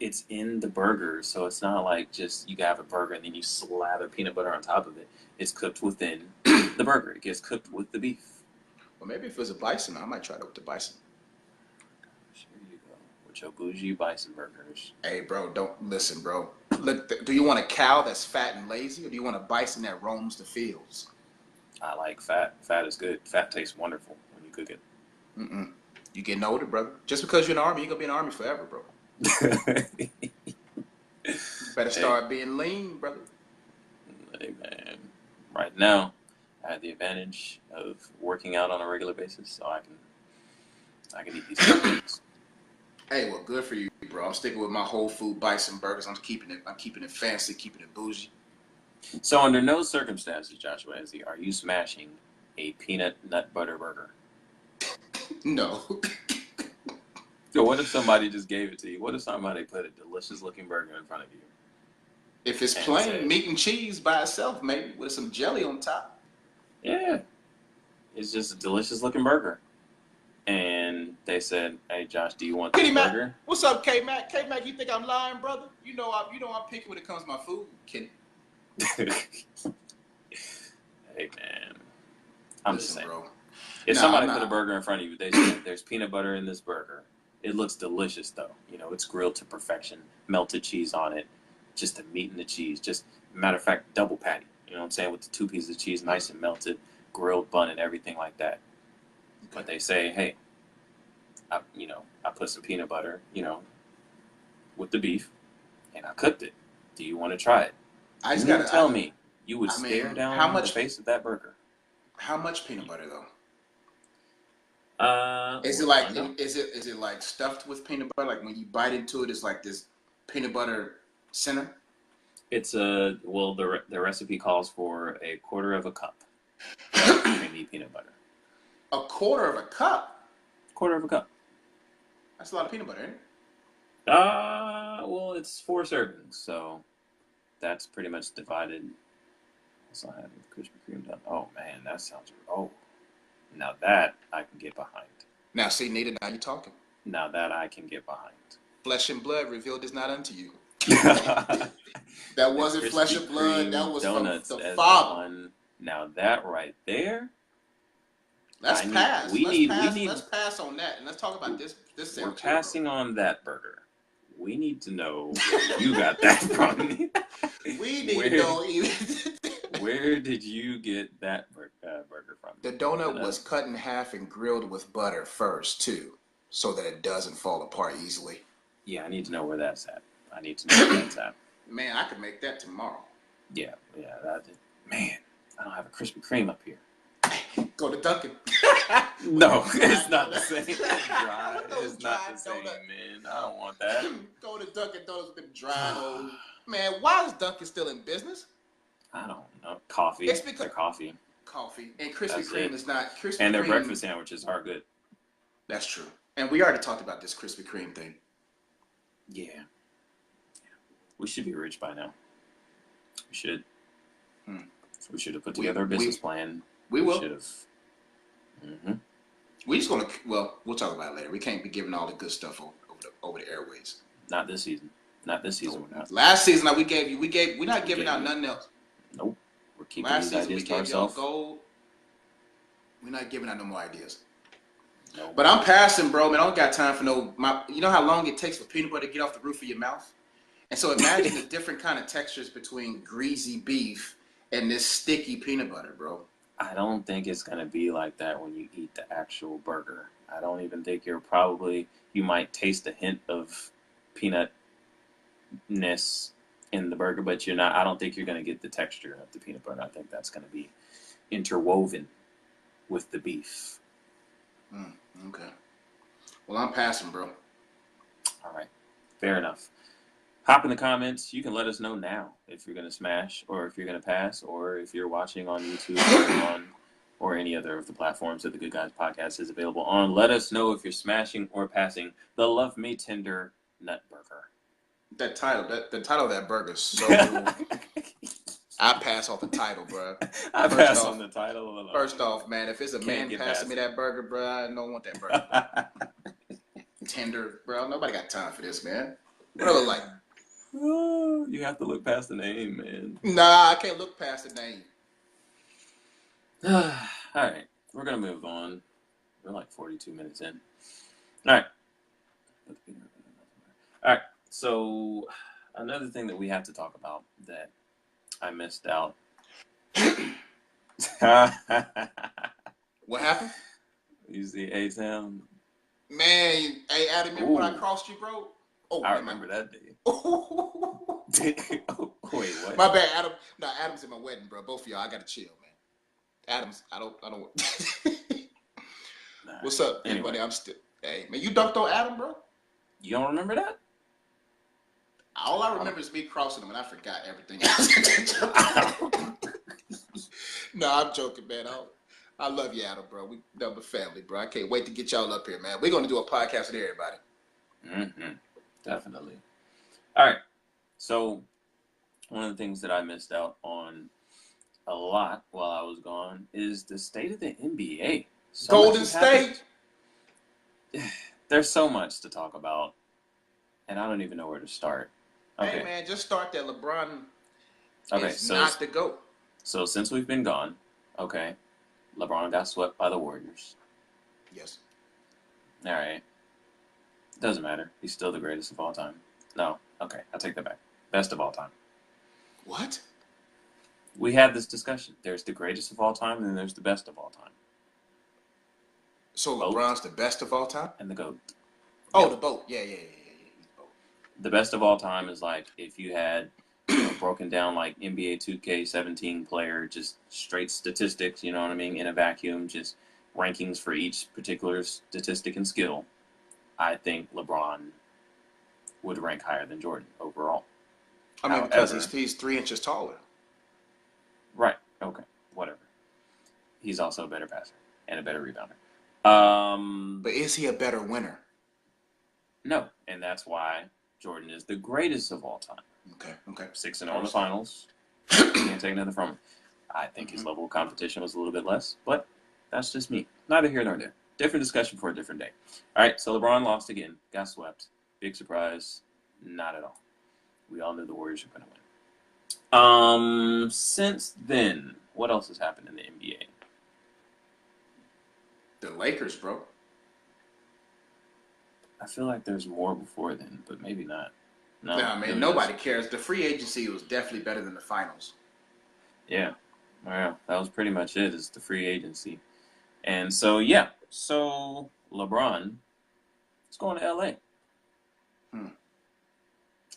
It's in the burger, so it's not like just you have a burger and then you slather peanut butter on top of it. It's cooked within the burger. It gets cooked with the beef. Well, maybe if it was a bison, I might try that with the bison. Here you go. With your bougie bison burgers. Hey, bro, don't listen, bro. Look, do you want a cow that's fat and lazy, or do you want a bison that roams the fields? I like fat. Fat is good. Fat tastes wonderful when you cook it. Mm-mm. You getting older, brother. Just because you're in the army, you're going to be in the army forever, bro. Better start being lean, brother. Hey, man. Right now, I have the advantage of working out on a regular basis, so I can eat these things. Hey, well, good for you, bro. I'm sticking with my whole food bison burgers. I'm keeping it fancy, keeping it bougie. So under no circumstances, Joshua Ezzy, are you smashing a peanut nut butter burger? No. So what if somebody just gave it to you? What if somebody put a delicious looking burger in front of you? If it's plain meat and cheese by itself, maybe with some jelly on top. Yeah. It's just a delicious looking burger. And they said, hey, Josh, do you want this burger? What's up, K-Mac? K-Mac, you think I'm lying, brother? You know I'm picky when it comes to my food, Kenny. Hey, man. I'm just saying. Bro. If somebody put a burger in front of you, they said, there's peanut butter in this burger. It looks delicious, though. You know, it's grilled to perfection. Melted cheese on it. Just the meat and the cheese. Just, matter of fact, double patty. You know what I'm saying? With the 2 pieces of cheese, nice and melted. Grilled bun and everything like that. But they say, hey, I put some peanut butter, with the beef, and I cooked it. Do you want to try it? You gotta tell me. You would stare down the face of that burger. How much peanut butter though? Is it like stuffed with peanut butter? Like when you bite into it, it's like this peanut butter center? It's the recipe calls for a quarter of a cup of creamy peanut butter. A quarter of a cup? Quarter of a cup. That's a lot of peanut butter, isn't it? Well, it's 4 servings, so that's pretty much divided. Also, I have Krispy Kreme done. Oh man, that sounds. Oh, now that I can get behind. Now, see, Nita, now you're talking. Now that I can get behind. Flesh and blood revealed is not unto you. That wasn't flesh and blood. That was from the Father. Now that right there. Let's pass on that, and let's talk about this. We're passing on that burger. We need to know where you got that from. We need to know. Where did you get that burger from? The donut was cut in half and grilled with butter first, too, so that it doesn't fall apart easily. Yeah, I need to know where that's at. Man, I could make that tomorrow. Yeah. Man, I don't have a Krispy Kreme up here. Go to Dunkin'. No, it's not the same. It's dry. It's not the same, man. I don't want that. Go to Dunkin' Donuts with them dry old. Man, why is Dunkin' still in business? I don't know. Coffee. It's because coffee. And Krispy Kreme is not. And their breakfast sandwiches are good. That's true. And we already talked about this Krispy Kreme thing. Yeah. We should be rich by now. We should. Hmm. We should have put together a business plan. We will. Should have. Mm-hmm. We just gonna. Well, we'll talk about it later. We can't be giving all the good stuff over the airways. Not this season. Not this season. We're not. Last season, like we're not giving out nothing else. Nope. We're keeping Last these season ideas we to gave y'all ourselves. gold. We're not giving out no more ideas. No. But I'm passing, bro. Man, I don't got time for no. You know how long it takes for peanut butter to get off the roof of your mouth? And so imagine the different kind of textures between greasy beef and this sticky peanut butter, bro. I don't think it's gonna be like that when you eat the actual burger. I don't even think you might taste a hint of peanutness in the burger, but you're not. I don't think you're gonna get the texture of the peanut butter. I think that's gonna be interwoven with the beef. Okay. Well, I'm passing, bro. All right. Fair enough. Hop in the comments. You can let us know now if you're going to smash or if you're going to pass or if you're watching on YouTube or any other of the platforms that the Good Guys Podcast is available on. Let us know if you're smashing or passing the Love Me Tender Nut Burger. The title of that burger is so cool. I pass off the title, bro. I pass on the title. First off, man, if it's a man passing me that burger, bro, I don't want that burger. Tender, bro. Nobody got time for this, man. What do I look like? You have to look past the name, man. Nah, I can't look past the name. All right, we're gonna move on. We're like 42 minutes in. All right. So another thing that we have to talk about that I missed out. What happened? You see A-Town? Man, hey, Adam, remember when I crossed you, bro? Oh, I remember that day. Wait, what? My bad, Adam. No, Adam's in my wedding, bro. Both of y'all, I gotta chill, man. Adam's, I don't. What's up, anybody? I'm still. Hey, man, you dunked on Adam, bro? You don't remember that? All I remember is me crossing him, and I forgot everything else. No, I'm joking, man. I love you, Adam, bro. We number family, bro. I can't wait to get y'all up here, man. We're gonna do a podcast with everybody. Mm-hmm. Definitely. All right. So one of the things that I missed out on a lot while I was gone is the state of the NBA. Golden State. There's so much to talk about, and I don't even know where to start. Okay. Hey, man, just start that. LeBron is not the GOAT. So since we've been gone, okay, LeBron got swept by the Warriors. Yes. All right. Doesn't matter. He's still the greatest of all time. No. Okay, I'll take that back. Best of all time. What? We had this discussion. There's the greatest of all time, and then there's the best of all time. So LeBron's the best of all time? And the GOAT. Oh, the GOAT. Yeah. The best of all time is like if you had broken down like NBA 2K17 player, just straight statistics, you know what I mean, in a vacuum, just rankings for each particular statistic and skill. I think LeBron would rank higher than Jordan overall. I mean, because he's 3 inches taller. Right. Okay. Whatever. He's also a better passer and a better rebounder. But is he a better winner? No. And that's why Jordan is the greatest of all time. Okay. 6-0 in the finals. Can't take nothing from him. I think his level of competition was a little bit less, but that's just me. Neither here nor there. Different discussion for a different day. All right, so LeBron lost again. Got swept. Big surprise. Not at all. We all knew the Warriors were going to win. Since then, what else has happened in the NBA? The Lakers, bro. I feel like there's more before then, but maybe not. No, I mean, nobody cares. The free agency was definitely better than the finals. Yeah. Well, that was pretty much it, is the free agency. And so, yeah. So, LeBron is going to L.A.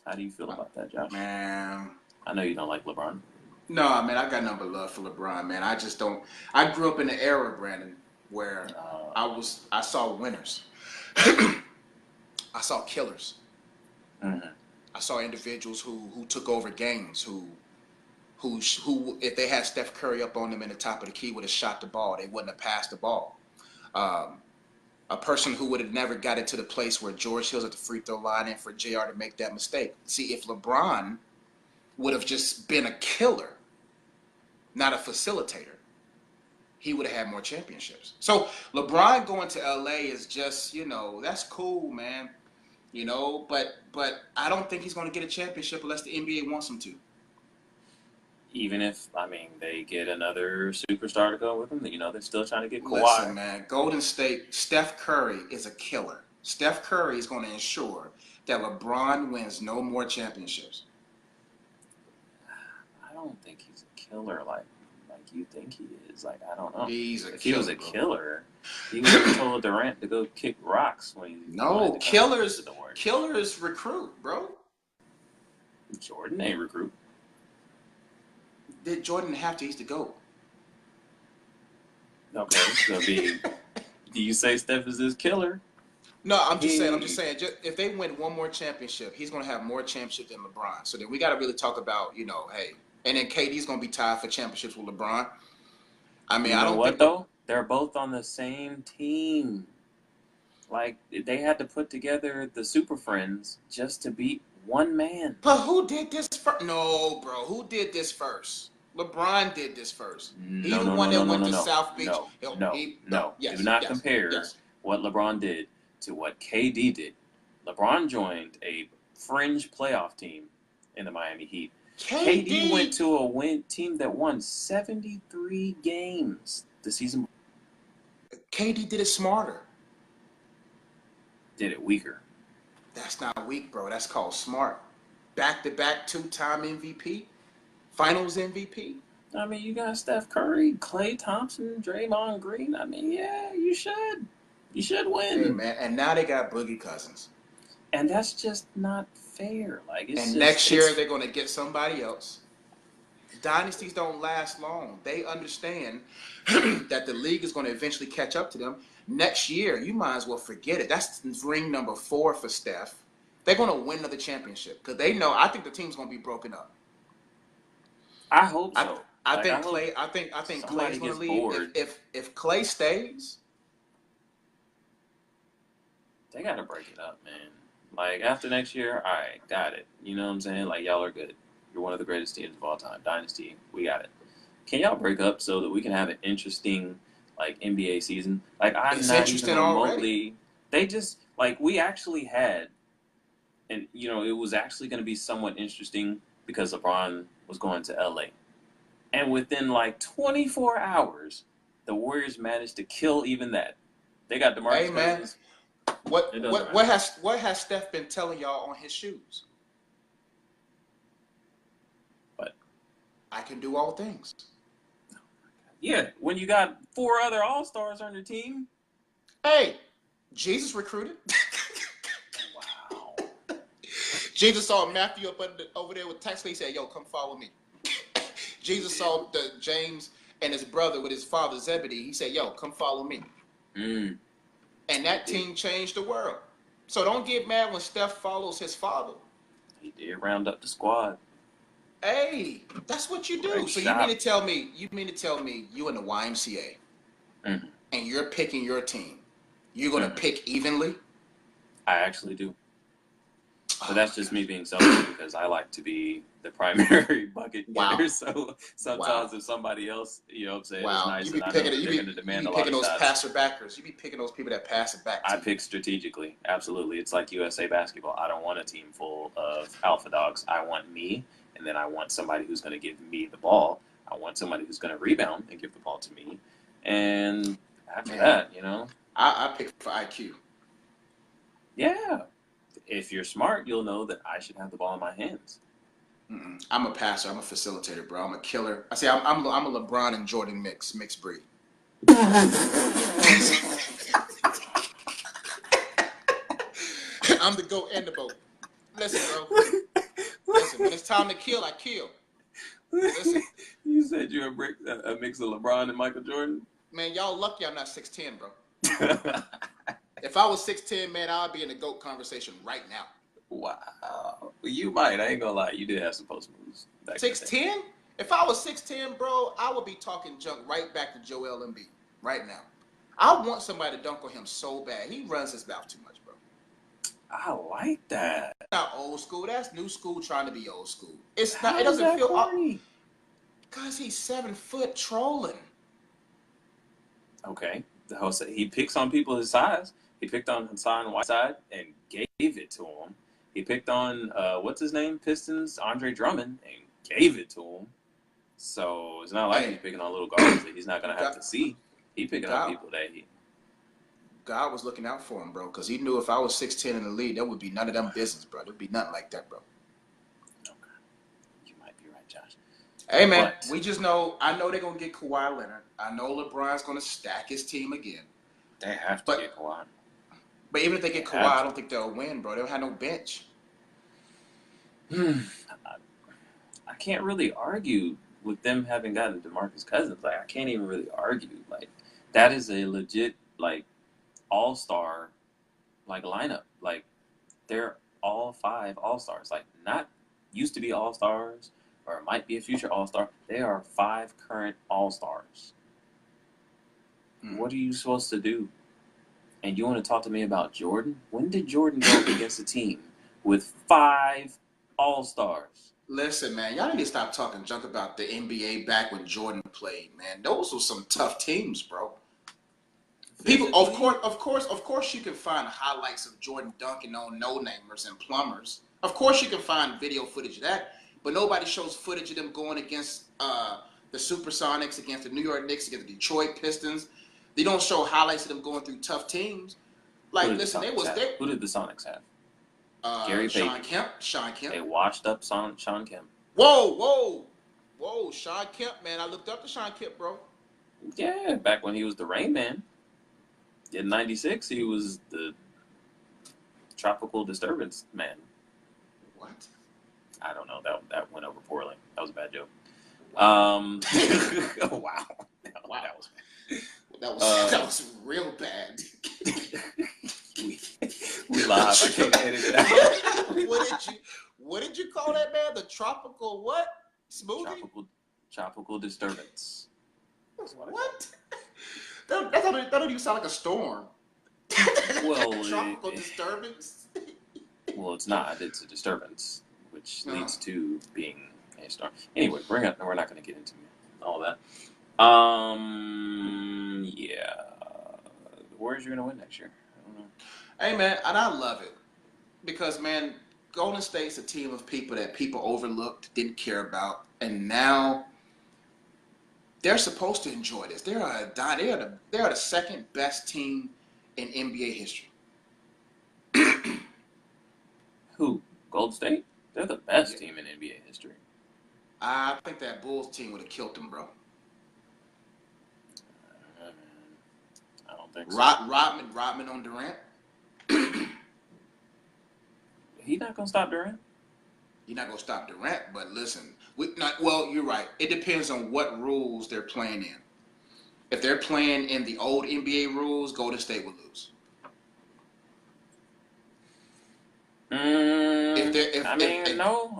How do you feel about that, Josh? Man. I know you don't like LeBron. No, man, I got nothing but love for LeBron, man. I just don't. I grew up in the era, Brandon, where I saw winners. I saw killers. Mm-hmm. I saw individuals who took over games, who if they had Steph Curry up on them in the top of the key would have shot the ball. They wouldn't have passed the ball. A person who would have never got it to the place where George Hill's at the free throw line and for JR to make that mistake. See, if LeBron would have just been a killer, not a facilitator, he would have had more championships. So LeBron going to LA is just, that's cool, man. But I don't think he's going to get a championship unless the NBA wants him to. Even if, they get another superstar to go with them, they're still trying to get Kawhi. Listen, man, Golden State, Steph Curry is a killer. Steph Curry is going to ensure that LeBron wins no more championships. I don't think he's a killer like you think he is. Like, I don't know. If he was a killer, he would have told Durant to go kick rocks when he killers recruit, bro. Jordan ain't recruit. Did Jordan have to? He's the GOAT. Okay, so do you say Steph is this killer? No, I'm just saying. If they win one more championship, he's going to have more championships than LeBron. So then we got to really talk about, hey, and then KD's going to be tied for championships with LeBron. I don't think though? They're both on the same team. Like, they had to put together the Super Friends just to beat one man. But who did this first? No, bro. Who did this first? LeBron did this first. He's the one that went to South Beach. No. Do not compare what LeBron did to what KD did. LeBron joined a fringe playoff team in the Miami Heat. KD went to a team that won 73 games the season. KD did it smarter. Did it weaker. That's not weak, bro. That's called smart. Back-to-back 2-time MVP. Finals MVP. You got Steph Curry, Klay Thompson, Draymond Green. Yeah, you should. You should win. Hey, man. And now they got Boogie Cousins. And that's just not fair. Next year they're going to get somebody else. Dynasties don't last long. They understand that the league is going to eventually catch up to them. Next year, you might as well forget it. That's ring number 4 for Steph. They're going to win another championship because they know. I think the team's going to be broken up. I hope so. I think Klay's going to leave. If Klay stays, they got to break it up, man. After next year, all right, got it. You know what I'm saying? Y'all are good. You're one of the greatest teams of all time. Dynasty, we got it. Can y'all break up so that we can have an interesting, NBA season? I'm it's not interesting even remotely. Already. They just, we actually had, and, it was actually going to be somewhat interesting because LeBron was going to LA. And within 24 hours, the Warriors managed to kill even that. They got DeMarcus Cousins. What has Steph been telling y'all on his shoes? What? I can do all things. Yeah, when you got 4 other All-Stars on your team. Hey, Jesus recruited. Wow. Jesus saw Matthew over there with tax. He said, "Yo, come follow me." Jesus saw James and his brother with his father Zebedee. He said, "Yo, come follow me." Mm. And that team changed the world. So don't get mad when Steph follows his father. He did round up the squad. Hey, that's what you do. Great so shot. you mean to tell me you in the YMCA and you're picking your team. You're going to pick evenly? I actually do. But that's just me being selfish because I like to be the primary bucket getter. Wow. So sometimes if somebody else, you know what I'm saying, is nice you and be I know picking, they're going to demand a lot picking of those shots. passer backers. You be picking those people that pass it back to I you. pick strategically. Absolutely. It's like USA basketball. I don't want a team full of alpha dogs. I want me, and then I want somebody who's going to give me the ball. I want somebody who's going to rebound and give the ball to me. And after that, I pick for IQ. Yeah. If you're smart, you'll know that I should have the ball in my hands. I'm a passer. I'm a facilitator, bro. I'm a killer. I say I'm a LeBron and Jordan mixed breed. I'm the goat and the boat. Listen, bro. Listen, when it's time to kill, I kill. Listen. You said you're a mix of LeBron and Michael Jordan? Man, y'all lucky I'm not 6'10", bro. If I was 6'10", man, I would be in the GOAT conversation right now. Wow. You might. I ain't gonna lie. You did have some post moves. 6'10"? If I was 6'10", bro, I would be talking junk right back to Joel Embiid right now. I want somebody to dunk on him so bad. He runs his mouth too much, bro. I like that. Not old school. That's new school trying to be old school. It's not. It How is doesn't that feel. corny? Cause he's 7 foot trolling. Okay. He picks on people his size. He picked on Hassan Whiteside and gave it to him. He picked on what's his name, Pistons, Andre Drummond, and gave it to him. So it's not like he's picking on little guards that he's not gonna have to see. He picking on people that God was looking out for him, bro, because he knew if I was 6'10" in the league, there would be none of them business, bro. There'd be nothing like that, bro. Okay. You might be right, Josh. Hey, man, we just know, I know they're going to get Kawhi Leonard. I know LeBron's going to stack his team again. They have to get Kawhi. But even if they get Kawhi, I don't think they'll win, bro. They don't have no bench. I can't really argue with them having gotten DeMarcus Cousins. Like, I can't even really argue. Like, that is a legit, like, all-star, like, lineup. Like, they're all 5 all-stars. Like, not used to be all-stars or might be a future all-star. They are 5 current all-stars. What are you supposed to do? And you want to talk to me about Jordan? When did Jordan go up against a team with 5 all-stars? Listen, man, y'all need to stop talking junk about the NBA back when Jordan played, man. Those were some tough teams, bro. People, of course, you can find highlights of Jordan dunking on no-namers and plumbers. Of course, you can find video footage of that, but nobody shows footage of them going against the Supersonics, against the New York Knicks, against the Detroit Pistons. They don't show highlights of them going through tough teams. Like, listen, they was there. Who did the Sonics have? Gary Sean Payton. Kemp. They washed up Sean Kemp. Whoa, Sean Kemp, man. I looked up to Sean Kemp, bro. Yeah, back when he was the Rain Man. In '96, he was the Tropical Disturbance Man. What? I don't know. That went over poorly. That was a bad joke. Wow. That was real bad. we live. I can't edit it out. What did you call that, man? The tropical what? Smoothie? Tropical disturbance. What? That don't even sound like a storm. Well, tropical disturbance. Well, it's not. It's a disturbance, which leads to being a storm. Anyway, we're not going to get into all that. Yeah. The Warriors are going to win next year. I don't know. Hey, man, and I love it because, man, Golden State's a team of people that people overlooked, didn't care about, and now they're supposed to enjoy this. They are the second best team in NBA history. Who? Golden State? They're the best team in NBA history. I think that Bulls team would have killed them, bro. I don't think so. Rodman on Durant. He's not gonna stop Durant. You're not gonna stop Durant, but listen, well, you're right. It depends on what rules they're playing in. If they're playing in the old NBA rules, Golden State would lose. No,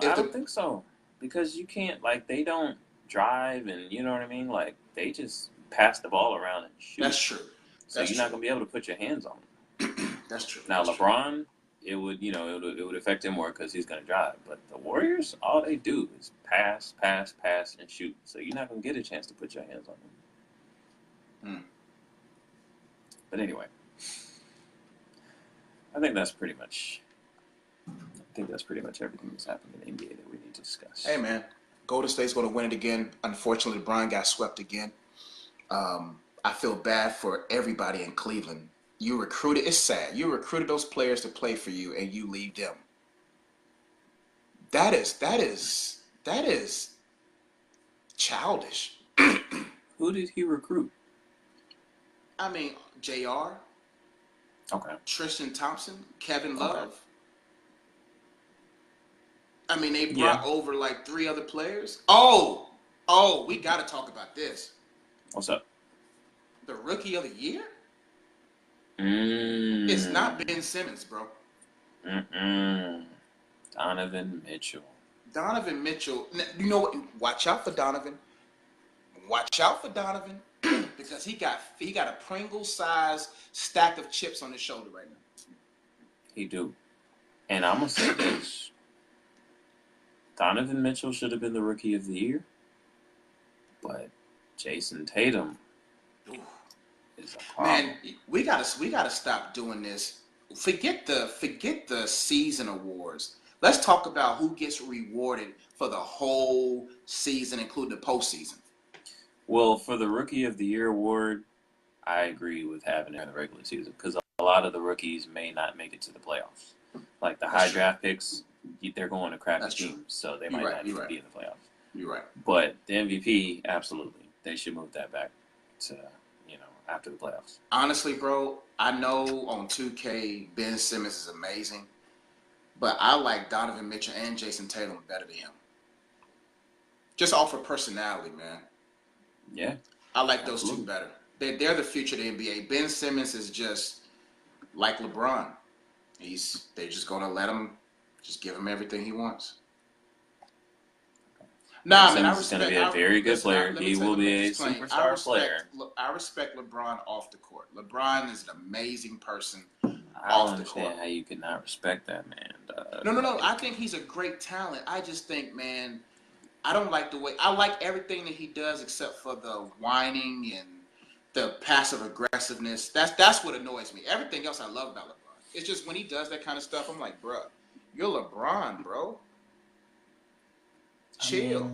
I don't think so. Because you can't, like, they don't drive and, you know what I mean? Like, they just pass the ball around and shoot. That's true. So you're not going to be able to put your hands on them. That's true. Now, LeBron, it would affect him more because he's going to drive. But the Warriors, all they do is pass, and shoot. So you're not going to get a chance to put your hands on them. But anyway, I think that's pretty much everything that's happened in the NBA that we need to discuss. Hey, man, Golden State's going to win it again. Unfortunately, LeBron got swept again. I feel bad for everybody in Cleveland. It's sad. You recruited those players to play for you, and you leave them. That is childish. Who did he recruit? I mean, JR. Okay. Tristan Thompson, Kevin Love. Okay. I mean, they brought over like 3 other players. Oh, we got to talk about this. What's up? The Rookie of the Year? It's not Ben Simmons, bro. Donovan Mitchell. You know what? Watch out for Donovan. because he got a Pringle-sized stack of chips on his shoulder right now. He do. And I'm going to say this. Donovan Mitchell should have been the Rookie of the Year. But Jason Tatum is a problem. Man, we gotta stop doing this. Forget the season awards. Let's talk about who gets rewarded for the whole season, including the postseason. Well, for the Rookie of the Year award, I agree with having it in the regular season because a lot of the rookies may not make it to the playoffs. Like the high draft picks, they're going to crappy teams, so they might not even be in the playoffs. You're right. But the MVP, absolutely, they should move that back to after the playoffs. Honestly, bro, I know on 2K Ben Simmons is amazing, but I like Donovan Mitchell and Jason Tatum better than him. Just off of personality, man. Yeah. I like those two better. They're the future of the NBA. Ben Simmons is just like LeBron. They're just gonna let him, just give him everything he wants. Nah, man, I respect. He's going to be a very good player. He will be a superstar player. I respect LeBron off the court. LeBron is an amazing person I don't off the understand court. how you could not respect that man. No. I think he's a great talent. I just think, man, I don't like the way. I like everything that he does except for the whining and the passive aggressiveness. That's what annoys me. Everything else I love about LeBron. It's just when he does that kind of stuff, I'm like, bro, you're LeBron, bro. Chill.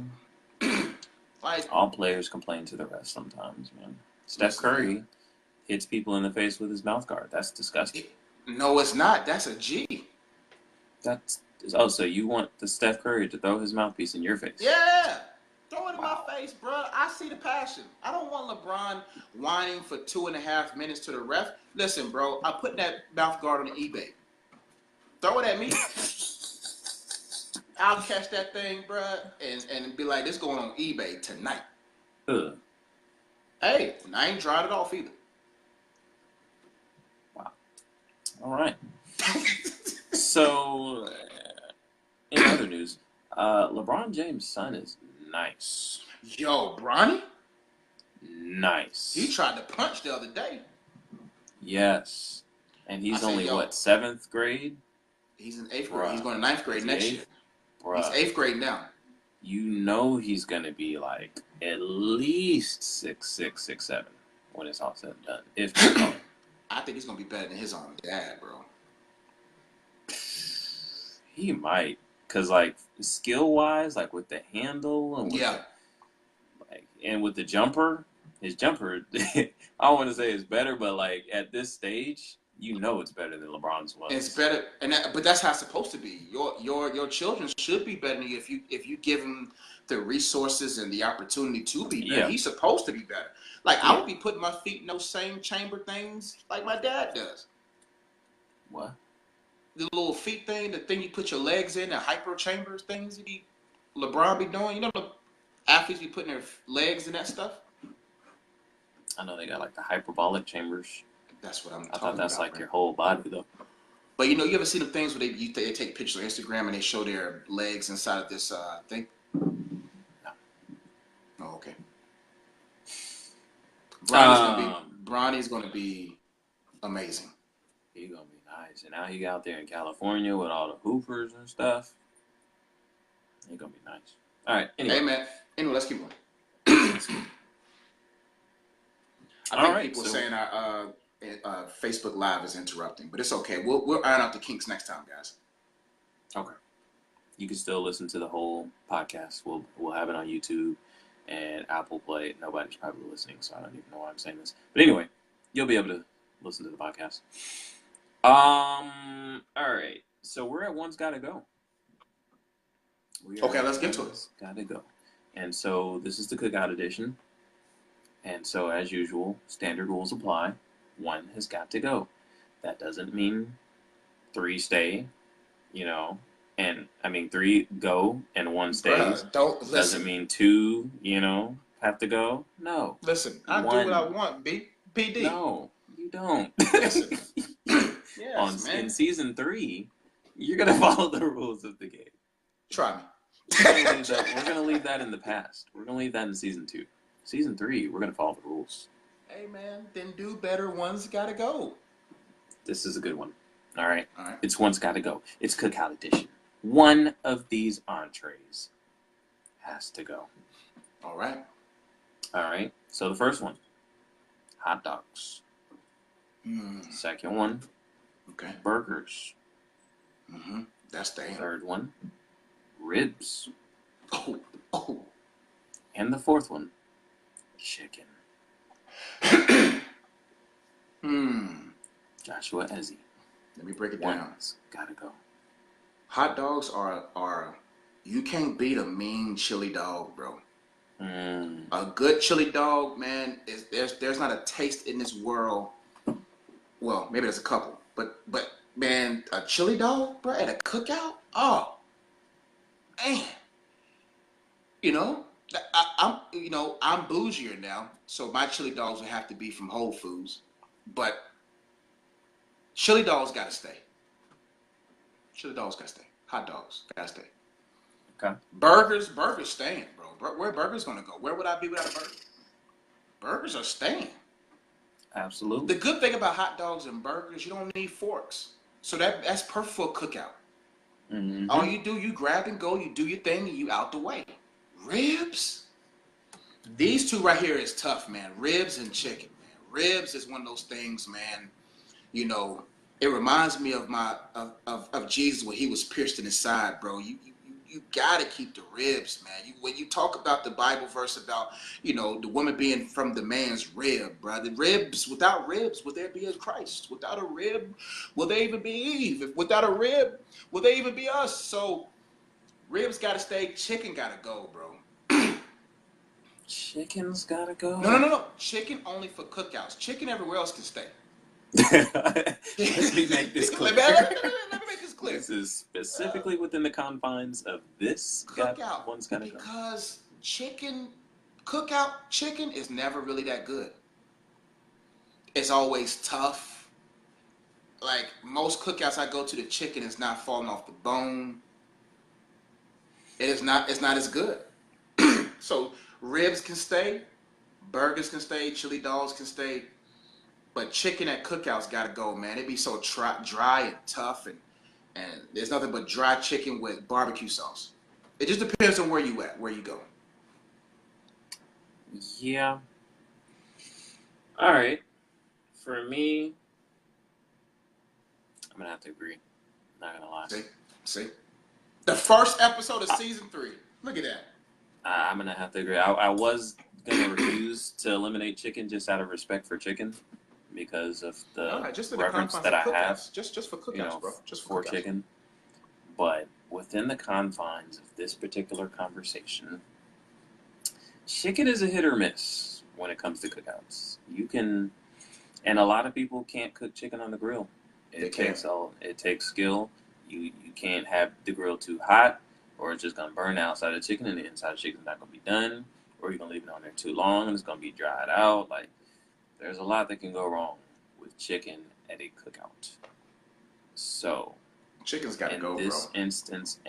Like, all players complain to the rest sometimes, man. Steph Curry hits people in the face with his mouth guard. That's disgusting. No, it's not. That's a G. So you want the Steph Curry to throw his mouthpiece in your face? Yeah. Throw it in my face, bro. I see the passion. I don't want LeBron whining for 2.5 minutes to the ref. Listen, bro, I'm putting that mouth guard on eBay. Throw it at me. I'll catch that thing, bro, and be like, this going on eBay tonight. Ugh. Hey, I ain't dried it off either. Wow. All right. So, in other news, LeBron James' son is nice. Yo, Bronny? Nice. He tried to punch the other day. Yes. And he's only, 7th grade? He's in 8th grade. He's going to 9th grade next year. Bruh. He's 8th grade now. You know he's going to be like at least 6'6", 6'7" when it's all said and done. If not, I think he's going to be better than his own dad, bro. He might. Because, like, skill-wise, like with the handle and with and with the jumper, his jumper, I don't want to say it's better, but, like, at this stage, you know it's better than LeBron's was. It's better, but that's how it's supposed to be. Your children should be better than you if you give them the resources and the opportunity to be better. Yeah. He's supposed to be better. Like, I would be putting my feet in those same chamber things like my dad does. What? The little feet thing, the thing you put your legs in, the hyper chambers things LeBron be doing. You know the athletes be putting their legs in that stuff? I know they got like the hyperbolic chambers. That's what I'm talking about. I thought that's like your whole body though. But you take pictures on Instagram and they show their legs inside of this thing? No. Oh, okay. Bronny's gonna be amazing. He's gonna be nice. And now he out there in California with all the hoopers and stuff. He's gonna be nice. All right. Anyway. Hey man. Anyway, let's keep going. I think people are saying our Facebook Live is interrupting, but it's okay. We'll iron out the kinks next time, guys. Okay. You can still listen to the whole podcast. We'll have it on YouTube and Apple Play. Nobody's probably listening, so I don't even know why I'm saying this. But anyway, you'll be able to listen to the podcast. All right. So we're at One's Gotta Go. Okay, let's get to it. Gotta go. And so this is the Cookout edition. And so, as usual, standard rules apply. One has got to go. That doesn't mean 3 stay, and 3 go and 1 stays. Doesn't mean 2, have to go. No. Listen, I do what I want, PD. No, you don't. Listen. Yes, man. In season 3, you're going to follow the rules of the game. Try me. We're going to leave that in the past. We're going to leave that in season 2. Season 3, we're going to follow the rules. Hey man, then do better. One's gotta go. This is a good one. All right. All right. It's one's got to go. It's Cookout Edition. One of these entrees has to go. All right. All right. So the first one, hot dogs. Second one, Okay. burgers. That's the aim. Third one, ribs. Oh. And the fourth one, chicken. Joshua Ezzy. Let me break it down. One's gotta go. Hot dogs are you can't beat a mean chili dog, bro. A good chili dog, man, there's not a taste in this world. Well, maybe there's a couple, but man, a chili dog, bro, at a cookout, oh man. You know, I'm bougier now, so my chili dogs would have to be from Whole Foods, but chili dogs gotta stay. Chili dogs gotta stay. Hot dogs gotta stay. Okay. Burgers staying, bro. Where burgers gonna go? Where would I be without a burger? Burgers are staying. Absolutely. The good thing about hot dogs and burgers, you don't need forks, so that's perfect for a cookout. All you do, you grab and go, you do your thing, and you out the way. Ribs. These two right here is tough, man. Ribs and chicken, man. Ribs is one of those things, man. You know, it reminds me of of Jesus when he was pierced in his side, bro. You gotta keep the ribs, man. When you talk about the Bible verse about, the woman being from the man's rib, bro. The ribs, without ribs, will there be a Christ? Without a rib, will there even be Eve? Without a rib, will there even be us? So ribs gotta stay, chicken gotta go, bro. Chicken's gotta go? No. Chicken only for cookouts. Chicken everywhere else can stay. Let me make this clear. Let me make this clear. This is specifically within the confines of this cookout. One's gotta go. Because cookout chicken is never really that good. It's always tough. Like most cookouts I go to, the chicken is not falling off the bone. It's not as good. So ribs can stay, burgers can stay, chili dogs can stay. But chicken at cookouts gotta go, man. It be so dry and tough, and there's nothing but dry chicken with barbecue sauce. It just depends on where you at, where you go. Yeah. All right. For me, I'm gonna have to agree. Not gonna lie. See, the first episode of season 3. Look at that. I'm gonna have to agree. I was gonna refuse to eliminate chicken just out of respect for chicken, because of the reverence that I have. Just for cookouts, bro. Just for chicken. But within the confines of this particular conversation, chicken is a hit or miss when it comes to cookouts. You can, and a lot of people can't cook chicken on the grill. It takes skill. You can't have the grill too hot, or it's just gonna burn the outside of the chicken, and the inside of the chicken's not gonna be done, or you're gonna leave it on there too long and it's gonna be dried out. Like, there's a lot that can go wrong with chicken at a cookout. So, chicken's gotta go, bro. In this instance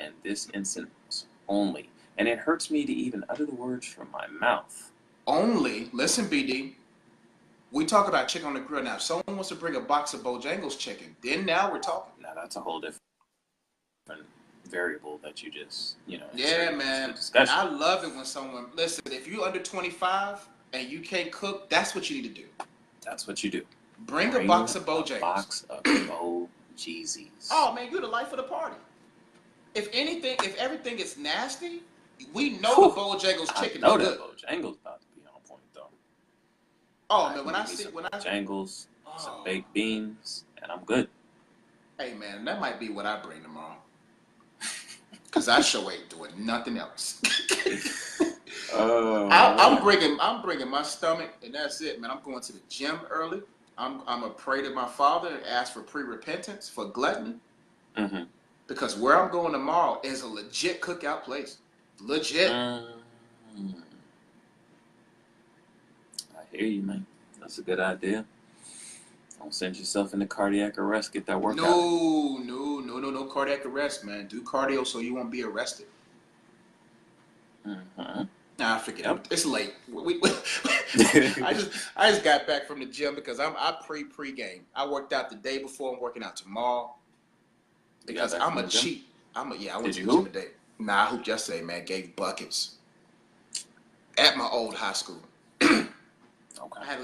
only, and it hurts me to even utter the words from my mouth. Only, listen, BD. We talk about chicken on the grill now. If someone wants to bring a box of Bojangles chicken, then now we're talking. Now that's a whole different variable that you just, Yeah, man. And I love it when someone, listen, if you're under 25 and you can't cook, that's what you need to do. That's what you do. Bring a box of Bojangles. A box of Bo-Jeezies. Oh, man, you're the life of the party. If everything is nasty, we know the Bojangles chicken is good. I know that Bojangles about to be on point, though. Oh, man, when I Bojangles, some baked beans, and I'm good. Hey, man, that might be what I bring tomorrow. Because I sure ain't doing nothing else. I'm bringing my stomach, and that's it, man. I'm going to the gym early. I'm gonna pray to my Father and ask for pre-repentance for gluttony. Because where I'm going tomorrow is a legit cookout place. Legit. I hear you, man. That's a good idea. Don't send yourself into cardiac arrest. Get that workout. No cardiac arrest, man. Do cardio so you won't be arrested. Nah, forget it. It's late. I just got back from the gym because I pre-game. I worked out the day before. I'm working out tomorrow You got because back I'm from a the gym? cheat. I went Did to you the gym hoop? today. Nah, I hooped yesterday, man. Gave buckets at my old high school. Okay. I had,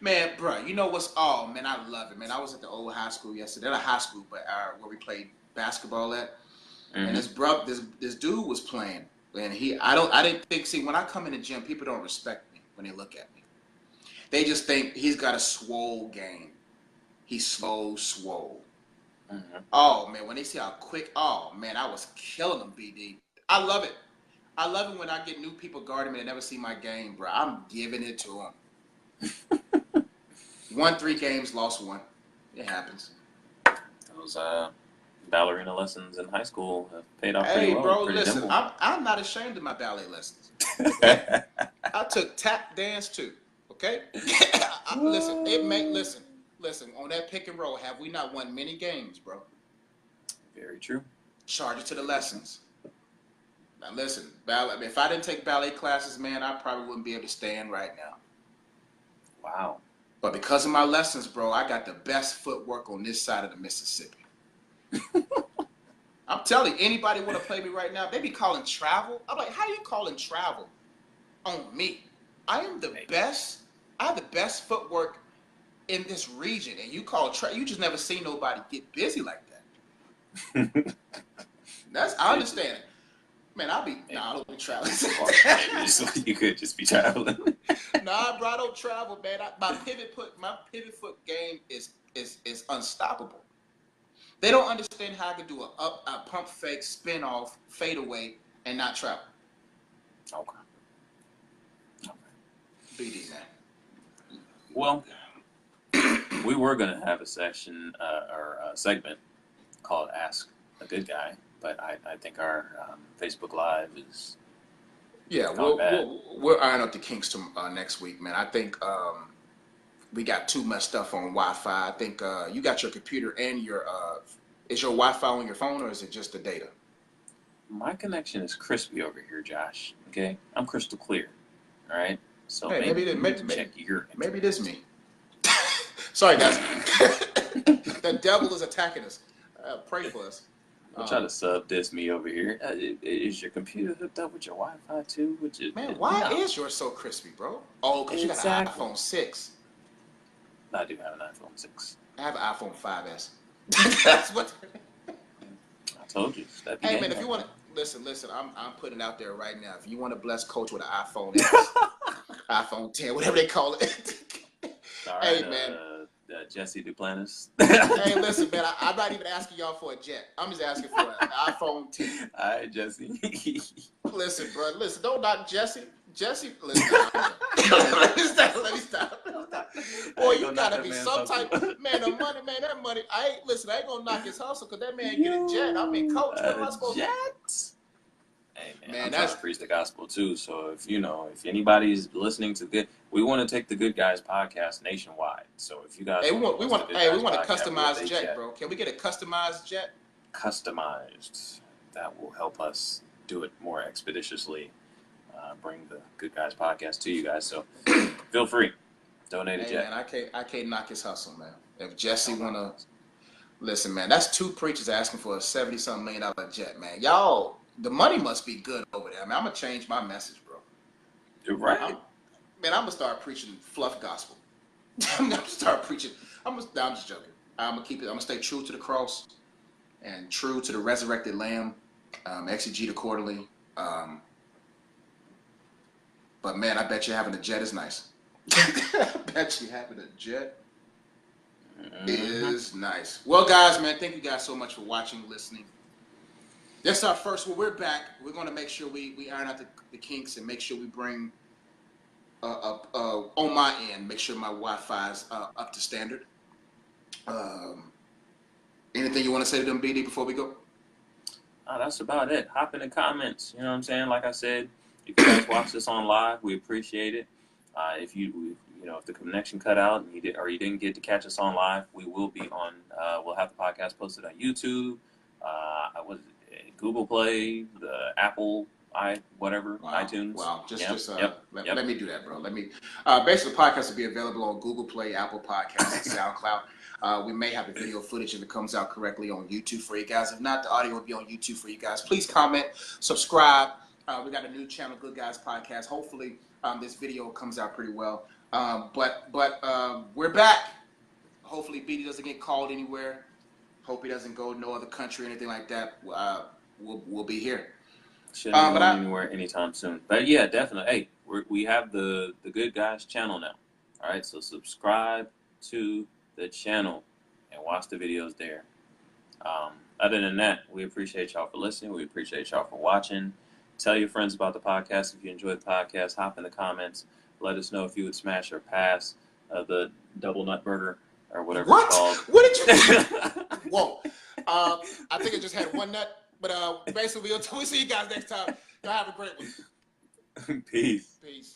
man, bro. You know what's? Oh, man, I love it, man. I was at the old high school yesterday. Not a high school, but where we played basketball at. And Mm-hmm. this dude was playing, and I didn't think. See, when I come in the gym, people don't respect me when they look at me. They just think he's got a swole game. He's swole. Mm-hmm. Oh man, when they see how quick, oh man, I was killing them, BD. I love it. I love it when I get new people guarding me that never see my game, bro. I'm giving it to them. Won 3 games, lost 1. It happens. Those ballerina lessons in high school have paid off pretty Hey, well. bro, Pretty listen, nimble. I'm not ashamed of my ballet lessons. Okay, I took tap dance too. Okay, listen on that pick and roll. Have we not won many games, bro? Very true. Charge it to the lessons. Now listen, ballet. I mean, if I didn't take ballet classes, man, I probably wouldn't be able to stand right now. Wow. But because of my lessons, bro, I got the best footwork on this side of the Mississippi. I'm telling you, anybody want to play me right now? They be calling travel. I'm like, how you calling travel on me? I am the best. I have the best footwork in this region, and you call you just never seen nobody get busy like that. I understand it. Man, I don't be traveling. You could just be traveling. Nah, bro, I don't travel, man. My pivot foot game is unstoppable. They don't understand how I can do a pump fake, spin off, fade away, and not travel. Okay. BD, man. Well, we were gonna have a section or a segment called "Ask a Good Guy," but I think our Facebook Live is we'll iron up the kinks next week, man. I think we got too much stuff on Wi-Fi. I think you got your computer and your is your Wi-Fi on your phone, or is it just the data? My connection is crispy over here, Josh. Okay, I'm crystal clear. All right. So Hey, maybe you need to check your. Maybe it is me. Sorry, guys. The devil is attacking us. Pray for us. Don't try to sub diss me over here. Is your computer hooked up with your Wi-Fi too? Man, why is yours so crispy, bro? Oh, because you got an iPhone 6. I do have an iPhone 6. I have an iPhone 5S. That's what. I told you. Hey, man, if you want to listen, I'm putting it out there right now. If you want to bless Coach with an iPhone X, iPhone 10, whatever they call it. All Hey, right, man. Jesse Duplantis. Hey, listen, man. I'm not even asking y'all for a jet. I'm just asking for an iPhone 10. All right, Jesse. Listen, bro. Listen, don't knock Jesse. Jesse, listen. Let me stop. Boy, you gotta be some type. Man, the money, man, that money. I ain't gonna knock his hustle because that man get a jet. I mean, Coach, what am I supposed to? Hey man, I'm trying to preach the gospel too. So if anybody's listening to we want to take the Good Guys podcast nationwide. So if you guys, we want a customized jet, bro. Can we get a customized jet? Customized. That will help us do it more expeditiously. Bring the Good Guys podcast to you guys. So feel free, donate a jet. Man, I can't knock his hustle, man. If Jesse wanna listen, man, that's 2 preachers asking for a $70-something million jet, man. Y'all. The money must be good over there. I mean, I'm gonna change my message, bro. You're right. I'm gonna start preaching fluff gospel. I'm gonna start preaching. I'm just joking. I'm gonna keep it. I'm gonna stay true to the cross and true to the resurrected Lamb. Exegete accordingly. But man, I bet you having a jet is nice. I bet you having a jet is nice. Well, guys, man, thank you guys so much for watching, listening. That's our first one. We're back. We're going to make sure we iron out the kinks and make sure we bring, on my end, make sure my Wi-Fi is up to standard. Anything you want to say to them, BD, before we go? That's about it. Hop in the comments. You know what I'm saying? Like I said, if you guys watch this on live, we appreciate it. If the connection cut out and you didn't get to catch us on live, we will be on. We'll have the podcast posted on YouTube. Google Play, the Apple whatever, Wow. iTunes. Wow. Let me do that, bro. Let me. Basically, the podcast will be available on Google Play, Apple Podcasts, and SoundCloud. We may have the video footage if it comes out correctly on YouTube for you guys. If not, the audio will be on YouTube for you guys. Please comment, subscribe. We got a new channel, Good Guys Podcast. Hopefully, this video comes out pretty well. But we're back. Hopefully, BD doesn't get called anywhere. Hope he doesn't go to no other country or anything like that. We'll be here. Shouldn't be going anywhere anytime soon. But yeah, definitely. Hey, we have the Good Guys channel now. All right, so subscribe to the channel and watch the videos there. Other than that, we appreciate y'all for listening. We appreciate y'all for watching. Tell your friends about the podcast. If you enjoyed the podcast, hop in the comments. Let us know if you would smash or pass the double nut burger or whatever it's called. What did you do? Whoa. I think it just had one nut. But basically, we'll see you guys next time. Y'all have a great one. Peace. Peace.